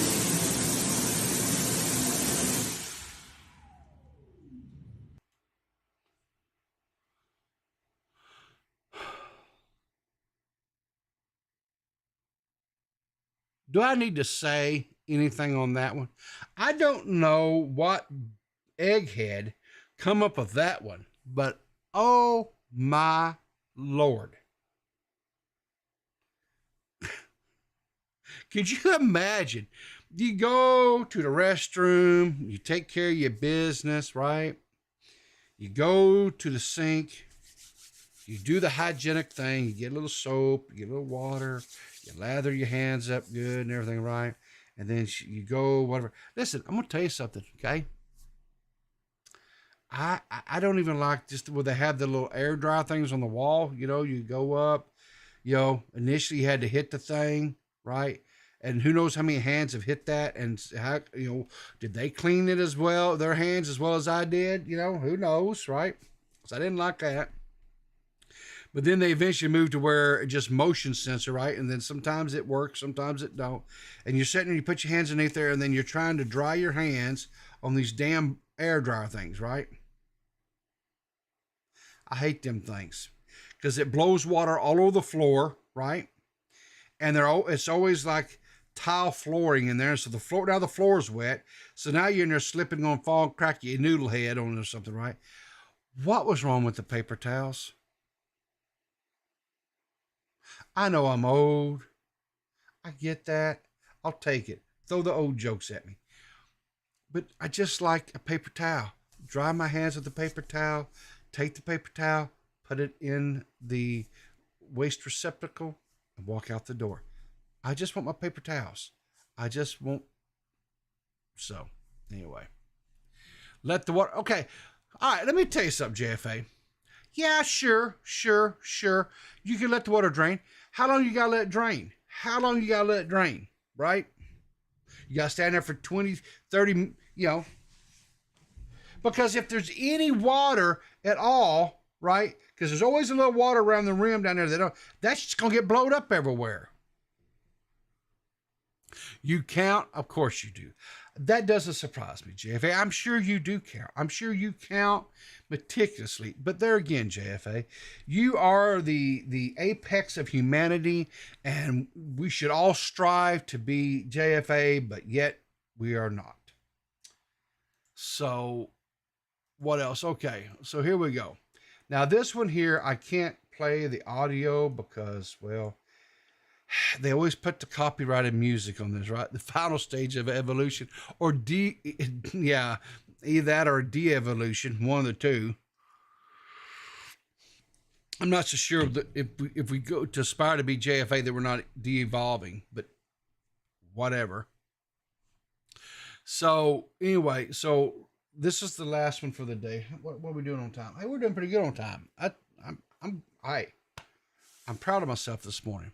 Do I need to say anything on that one? I don't know what egghead come up with that one, but oh my Lord. Could you imagine? You go to the restroom, you take care of your business, right? You go to the sink, you do the hygienic thing, you get a little soap, you get a little water, you lather your hands up good and everything, right? And then you go, whatever. Listen, I'm going to tell you something, okay? I don't even like just where they have the little air dry things on the wall. You know, you go up, you know, initially you had to hit the thing, right? And who knows how many hands have hit that, and how, you know, did they clean it as well, their hands as well as I did? You know, who knows, right? So I didn't like that. But then they eventually moved to where it just motion sensor, right? And then sometimes it works, sometimes it don't. And you're sitting there, you put your hands underneath there, and then you're trying to dry your hands on these damn air dryer things, right? I hate them things because it blows water all over the floor, right? And it's always like tile flooring in there, so the floor is wet, so now you're in there slipping on, fall, crack your noodle head on it or something, right? What was wrong with the paper towels? I know I'm old, I get that, I'll take it, throw the old jokes at me, but I just like a paper towel. Dry my hands with the paper towel, take the paper towel, put it in the waste receptacle, and walk out the door. I just want my paper towels. I just want. So, anyway. Let the water. Okay. All right. Let me tell you something, JFA. Yeah, sure. You can let the water drain. How long you got to let it drain? How long you got to let it drain? Right? You got to stand there for 20, 30, you know. Because if there's any water at all, right? Because there's always a little water around the rim down there. That's just going to get blowed up everywhere. You count? Of course you do. That doesn't surprise me, JFA. I'm sure you do count. I'm sure you count meticulously. But there again, JFA, you are the apex of humanity, and we should all strive to be JFA, but yet we are not. So, what else? Okay, so here we go. Now, this one here, I can't play the audio because, well, they always put the copyrighted music on this, right? The final stage of evolution, or either that or de-evolution, one of the two. I'm not so sure that if we go to aspire to be JFA that we're not de-evolving, but whatever. So anyway, so this is the last one for the day. What are we doing on time? Hey, we're doing pretty good on time. I'm proud of myself this morning.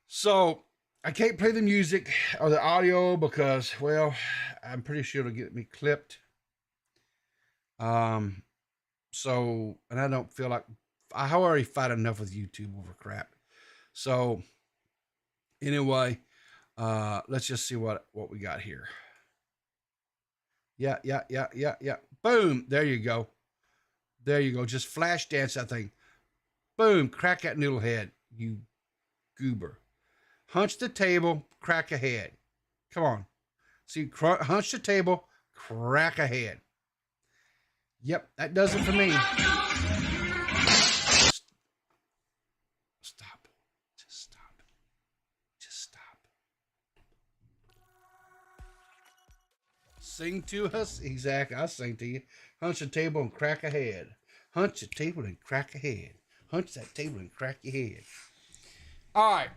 So I can't play the music or the audio because, well, I'm pretty sure it'll get me clipped. And I don't feel like I already fight enough with YouTube over crap. So anyway, let's just see what we got here. Yeah. Boom. There you go. Just flash dance that thing. Boom. Crack that noodle head, you goober. Hunch the table, crack a head. Come on. See, hunch the table, crack a head. Yep, that does it for me. Stop. Just stop. Just stop. Sing to us? Exactly. I sing to you. Hunch the table and crack a head. Hunch the table and crack a head. Hunch that table and crack your head. All right.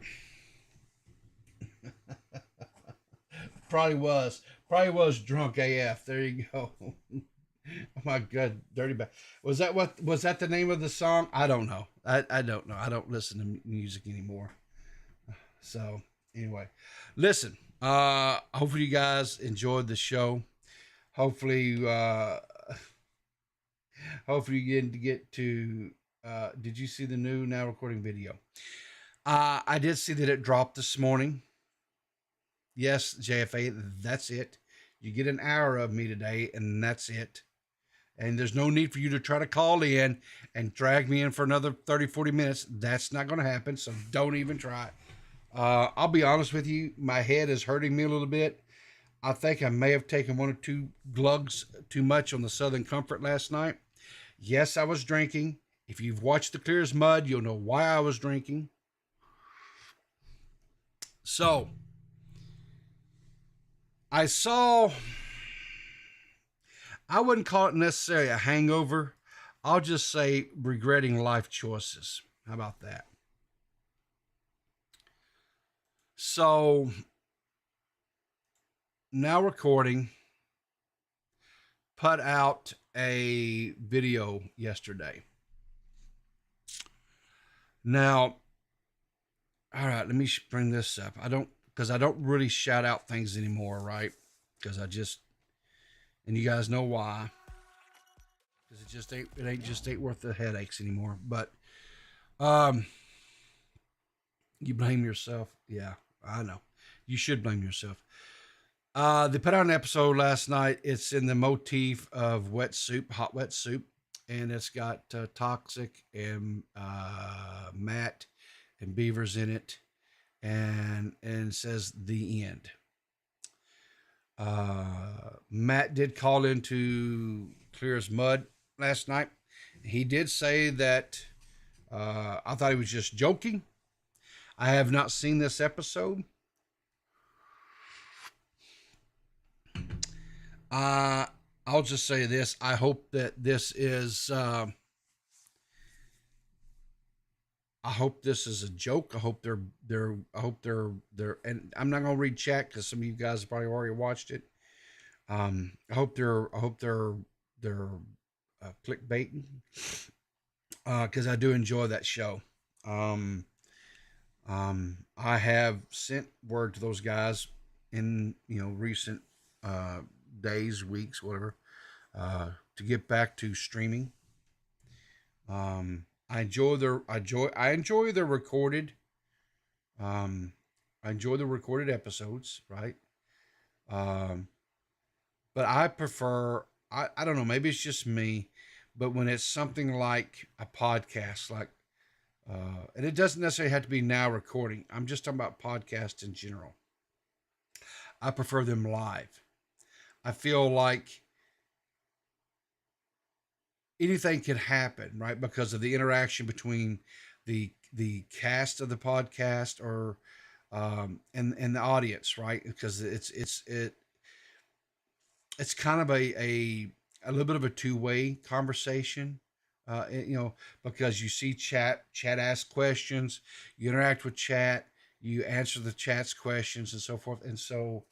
Probably was drunk AF. There you go. Oh my God, dirty bag. Was that the name of the song? I don't know. I don't know. I don't listen to music anymore. So anyway, listen. Hopefully you guys enjoyed the show. Hopefully you get to. Did you see the new now recording video? I did see that it dropped this morning. Yes, JFA, that's it. You get an hour of me today, and that's it. And there's no need for you to try to call in and drag me in for another 30, 40 minutes. That's not going to happen, so don't even try. I'll be honest with you. My head is hurting me a little bit. I think I may have taken 1 or 2 glugs too much on the Southern Comfort last night. Yes, I was drinking. If you've watched The Clear as Mud, you'll know why I was drinking. So I wouldn't call it necessarily a hangover. I'll just say regretting life choices. How about that? So now recording, put out a video yesterday. Now, all right, let me bring this up. Because I don't really shout out things anymore, right? Because and you guys know why. Because it ain't worth the headaches anymore. But, you blame yourself. Yeah, I know. You should blame yourself. They put out an episode last night. It's in the motif of wet soup, hot wet soup. And it's got Toxic and Matt and Beavers in it. And it says the end. Matt did call into Clear as Mud last night. He did say that I thought he was just joking. I have not seen this episode. I'll just say this. I hope that this is I hope this is a joke. I hope they're and I'm not gonna read chat because some of you guys have probably already watched it. I hope they're clickbaiting because I do enjoy that show. I have sent word to those guys in recent days, weeks, whatever, to get back to streaming. I enjoy their recorded. I enjoy the recorded episodes, right? But I prefer. I don't know. Maybe it's just me, but when it's something like a podcast, like, and it doesn't necessarily have to be now recording. I'm just talking about podcasts in general. I prefer them live. I feel like anything can happen, right? Because of the interaction between the cast of the podcast or and the audience, right? Because it's kind of a little bit of a two-way conversation, because you see chat ask questions, you interact with chat, you answer the chat's questions and so forth, and so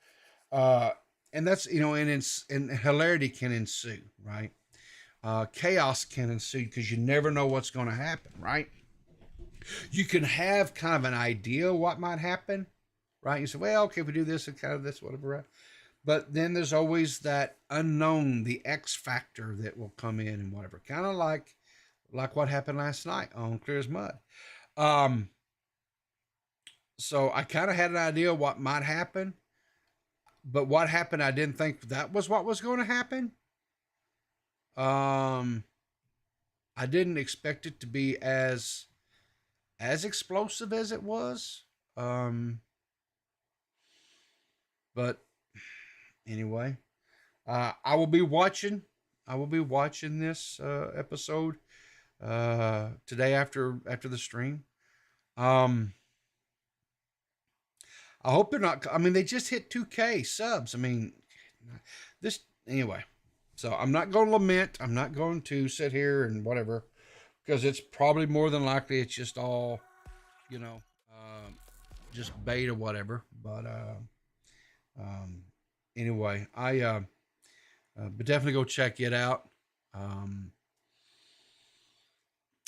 and that's and hilarity can ensue, right? Chaos can ensue because you never know what's going to happen, right? You can have kind of an idea what might happen, right? You say, well, okay, if we do this and kind of this, whatever, right? But then there's always that unknown, the X factor that will come in and whatever, kind of like what happened last night on Clear as Mud. So I kind of had an idea what might happen, but what happened, I didn't think that was what was going to happen. I didn't expect it to be as explosive as it was. But anyway, I will be watching this episode today after the stream. I hope they're not. I mean, they just hit 2K subs. I mean, this anyway. So I'm not going to lament. I'm not going to sit here and whatever, because it's probably more than likely it's just all, just bait or whatever. But anyway, but definitely go check it out.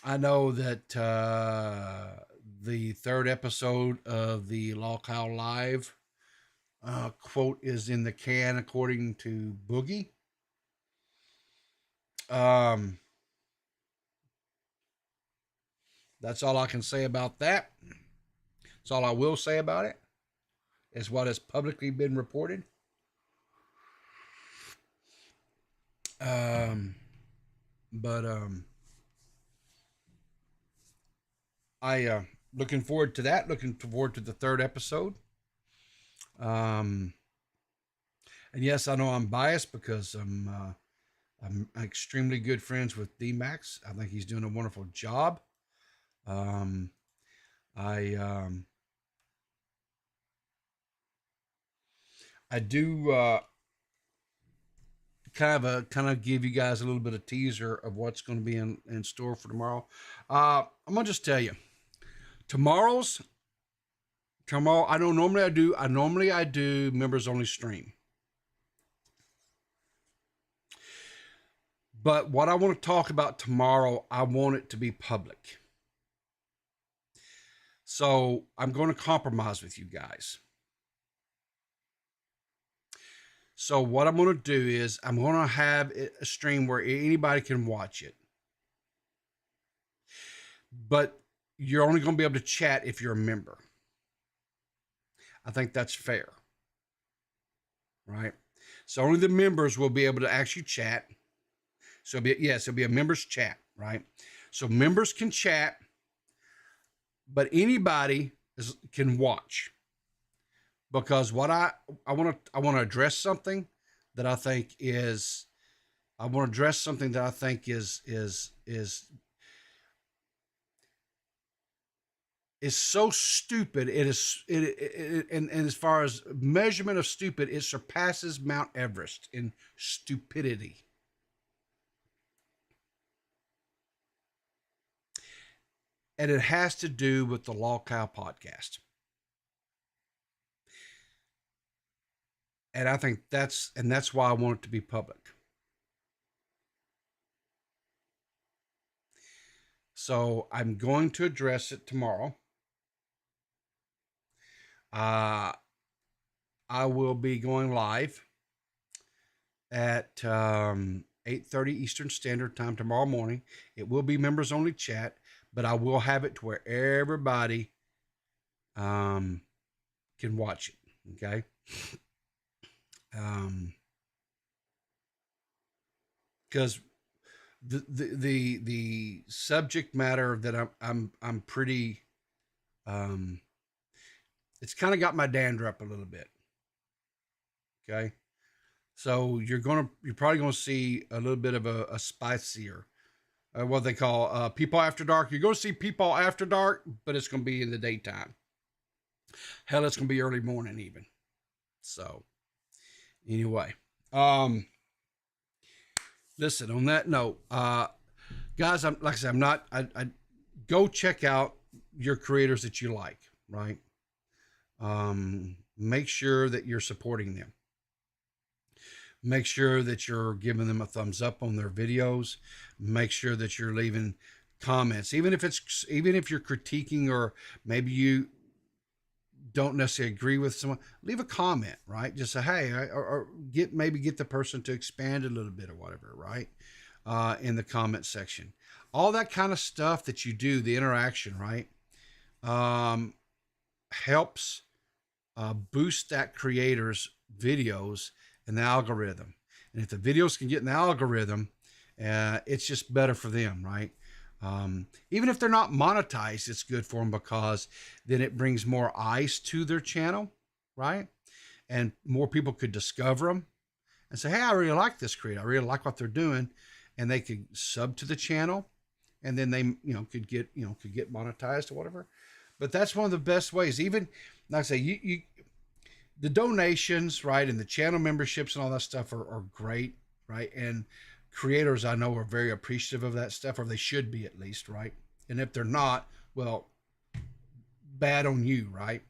I know that the third episode of the Lockout Live quote is in the can, according to Boogie. That's all I can say about that. That's all I will say about it. Is what has publicly been reported. But I looking forward to that. Looking forward to the third episode. And yes, I know I'm biased because I'm extremely good friends with D-Max. I think he's doing a wonderful job. I do kind of give you guys a little bit of teaser of what's going to be in store for tomorrow. I'm gonna just tell you, tomorrow. I don't normally I do members only stream. But what I want to talk about tomorrow, I want it to be public. So I'm going to compromise with you guys. So what I'm going to do is I'm going to have a stream where anybody can watch it. But you're only going to be able to chat if you're a member. I think that's fair. Right? So only the members will be able to actually chat. So it'll be a members chat, right? So members can chat, but anybody can watch. Because what I want to address something that I think is so stupid. And as far as measurement of stupid, it surpasses Mount Everest in stupidity. And it has to do with the Law Cow podcast. And I think that's why I want it to be public. So I'm going to address it tomorrow. I will be going live at 8:30 Eastern Standard Time tomorrow morning. It will be members only chat, but I will have it to where everybody can watch it. Okay. Because the subject matter that I'm pretty it's kind of got my dander up a little bit. Okay. So you're probably gonna see a little bit of a spicier, what they call People After Dark. You're gonna see People After Dark, but it's gonna be in the daytime. Hell, it's gonna be early morning even. So anyway, listen, on that note, guys, I go check out your creators that you like, right? Make sure that you're supporting them. Make sure that you're giving them a thumbs up on their videos. Make sure that you're leaving comments, even if you're critiquing or maybe you don't necessarily agree with someone. Leave a comment, right? Just say, hey, or get the person to expand a little bit or whatever, right? In the comment section, all that kind of stuff that you do, the interaction, right? Helps boost that creator's videos in the algorithm. And if the videos can get in the algorithm, it's just better for them, right? Even if they're not monetized, it's good for them because then it brings more eyes to their channel, right? And more people could discover them and say, hey, I really like this creator. I really like what they're doing. And they could sub to the channel and then they, could get monetized or whatever. But that's one of the best ways. Even like I say, the donations, right, and the channel memberships and all that stuff are great, right? And creators I know are very appreciative of that stuff, or they should be at least, right? And if they're not, well, bad on you, right?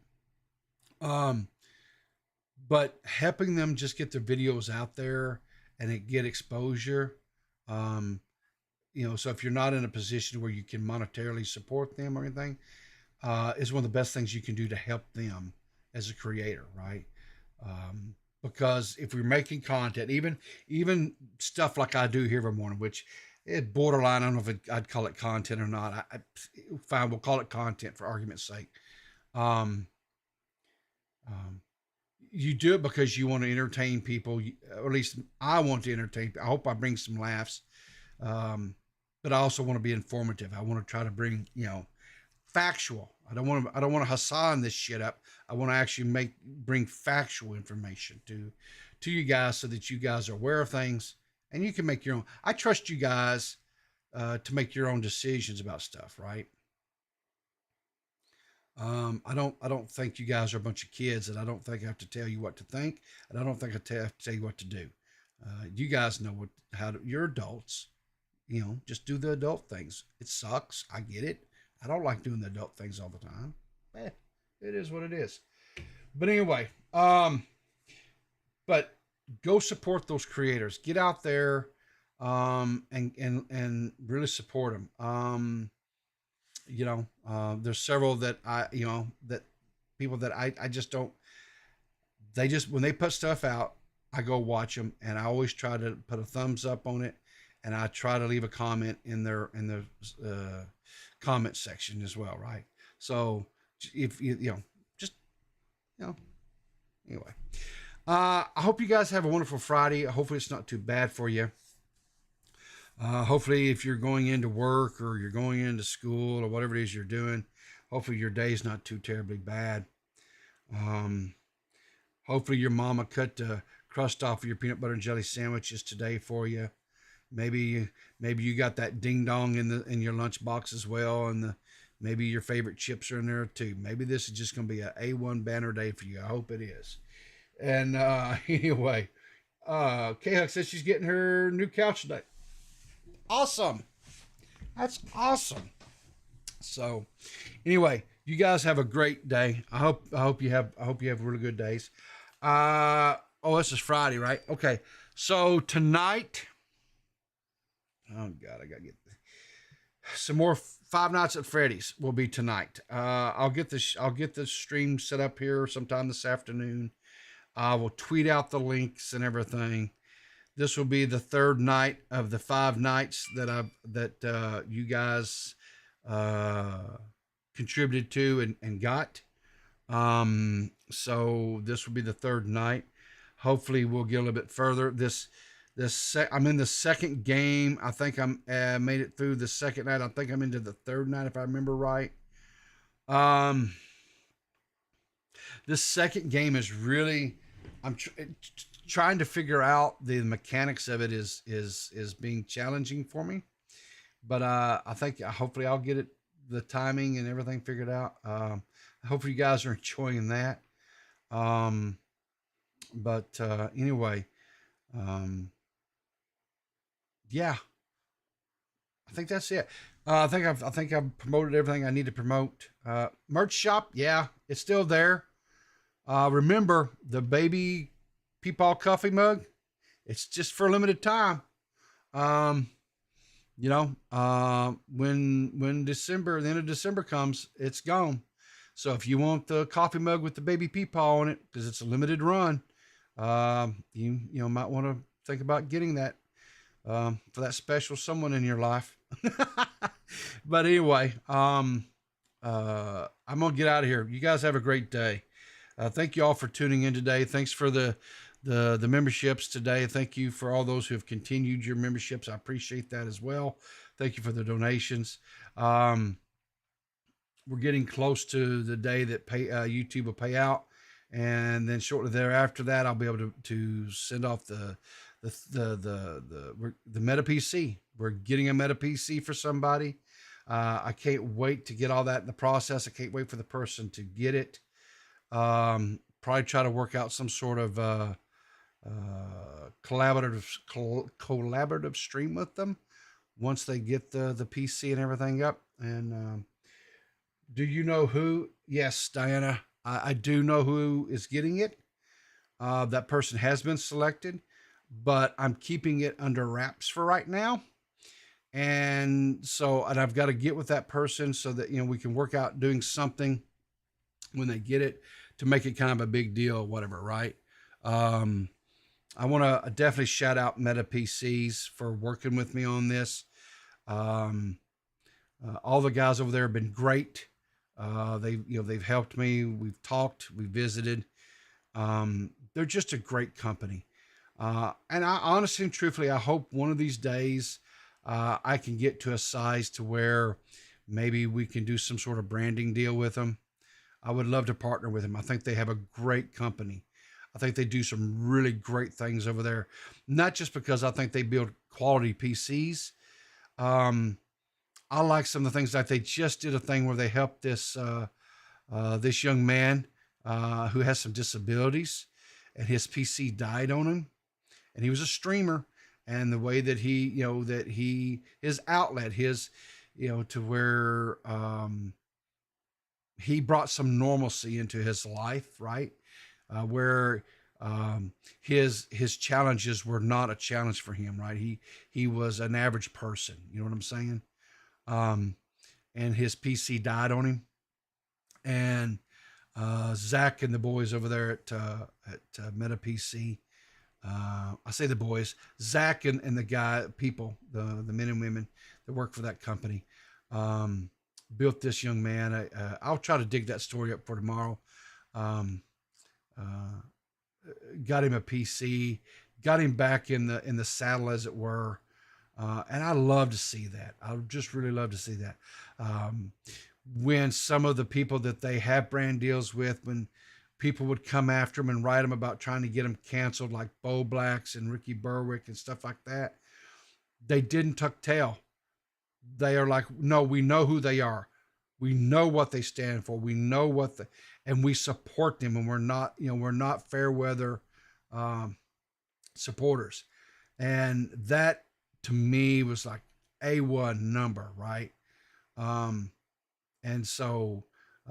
But helping them just get their videos out there and it get exposure, so if you're not in a position where you can monetarily support them or anything, is one of the best things you can do to help them as a creator, right? Because if we're making content, even stuff like I do here every morning, which is borderline, I don't know if I'd call it content or not. Fine, we'll call it content for argument's sake. You do it because you want to entertain people, or at least I want to entertain. I hope I bring some laughs, but I also want to be informative. I want to try to bring, factual. I don't want to Hassan this shit up. I want to actually bring factual information to you guys so that you guys are aware of things and you can make your own. I trust you guys to make your own decisions about stuff, right? I don't think you guys are a bunch of kids, and I don't think I have to tell you what to think, and I don't think I have to tell you what to do. You guys know you're adults. Just do the adult things. It sucks. I get it. I don't like doing the adult things all the time. It is what it is. But anyway, but go support those creators. Get out there, and really support them. There's several that that people that I just don't. They just when they put stuff out, I go watch them, and I always try to put a thumbs up on it, and I try to leave a comment in their comment section as well, right? So if just anyway, I hope you guys have a wonderful Friday. Hopefully it's not too bad for you. Hopefully if you're going into work or you're going into school or whatever it is you're doing, hopefully your day's not too terribly bad. Hopefully your mama cut the crust off of your peanut butter and jelly sandwiches today for you. Maybe you got that ding dong in your lunchbox as well, and maybe your favorite chips are in there too. Maybe this is just going to be a A1 banner day for you. I hope it is. And anyway, K-Huck says she's getting her new couch today. Awesome. That's awesome. So anyway, you guys have a great day. I hope you have really good days. This is Friday, right? Okay. So tonight, oh God, I gotta get some more Five Nights at Freddy's will be tonight. I'll get the stream set up here sometime this afternoon. I will tweet out the links and everything. This will be the third night of the 5 nights that you guys contributed to and got. So this will be the third night. Hopefully we'll get a little bit further. I'm in the second game. I think I'm made it through the second night. I think I'm into the third night if I remember right. This second game is really, I'm trying to figure out the mechanics of it is being challenging for me. But I think hopefully I'll get the timing and everything figured out. Hopefully you guys are enjoying that. But anyway, yeah, I think that's it. I think I've promoted everything I need to promote. Merch shop, yeah, it's still there. Remember the baby Peepaw coffee mug? It's just for a limited time. When the end of December comes, it's gone. So if you want the coffee mug with the baby Peepaw on it, because it's a limited run, you might want to think about getting that for that special someone in your life. But anyway, I'm gonna get out of here. You guys have a great day. Thank you all for tuning in today. Thanks for the memberships today. Thank you for all those who have continued your memberships. I appreciate that as well. Thank you for the donations. We're getting close to the day that YouTube will pay out, and then shortly thereafter that I'll be able to send off the Meta PC. We're getting a Meta PC for somebody. I can't wait to get all that in the process. I can't wait for the person to get it. Probably try to work out some sort of collaborative stream with them once they get the PC and everything up. And do you know who? Yes, Diana, I do know who is getting it. That person has been selected, but I'm keeping it under wraps for right now. And I've got to get with that person so that, we can work out doing something when they get it to make it kind of a big deal or whatever, right? I want to definitely shout out Meta PCs for working with me on this. All the guys over there have been great. They've helped me. We've talked, we visited. They're just a great company. And I honestly and truthfully, I hope one of these days I can get to a size to where maybe we can do some sort of branding deal with them. I would love to partner with them. I think they have a great company. I think they do some really great things over there. Not just because I think they build quality PCs. I like some of the things, like they just did a thing where they helped this this young man who has some disabilities, and his PC died on him, and he was a streamer, and the way that he, his outlet, to where he brought some normalcy into his life, right? Where his challenges were not a challenge for him, right? He was an average person, you know what I'm saying? And his PC died on him, and Zach and the boys over there at Meta PC. I say the boys, Zach and the the men and women that work for that company, built this young man. I'll try to dig that story up for tomorrow. Got him a PC, got him back in the saddle, as it were. And I love to see that. I just really love to see that. When some of the people that they have brand deals with, when people would come after them and write them about trying to get them canceled, like Bo Blacks and Ricky Berwick and stuff like that, they didn't tuck tail. They are like, no, we know who they are. We know what they stand for. We know and we support them. And we're not fair weather supporters. And that to me was like A1 number, right? And so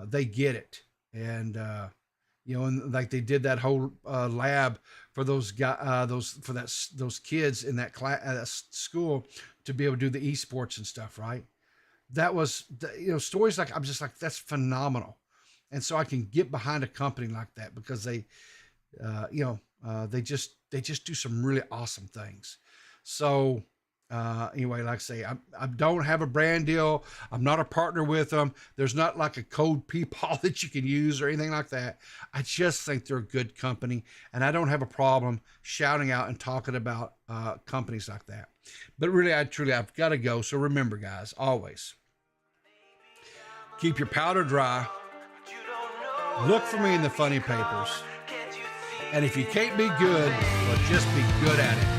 they get it. And, and like they did that whole lab for those those kids in that class, school, to be able to do the esports and stuff, right? That was, stories like, I'm just like, that's phenomenal. And so I can get behind a company like that, because they just do some really awesome things. So anyway, like I say, I don't have a brand deal. I'm not a partner with them. There's not like a code PayPal that you can use or anything like that. I just think they're a good company, and I don't have a problem shouting out and talking about companies like that. But really, I've got to go. So remember, guys, always keep your powder dry. Look for me in the funny papers. And if you can't be good, well, just be good at it.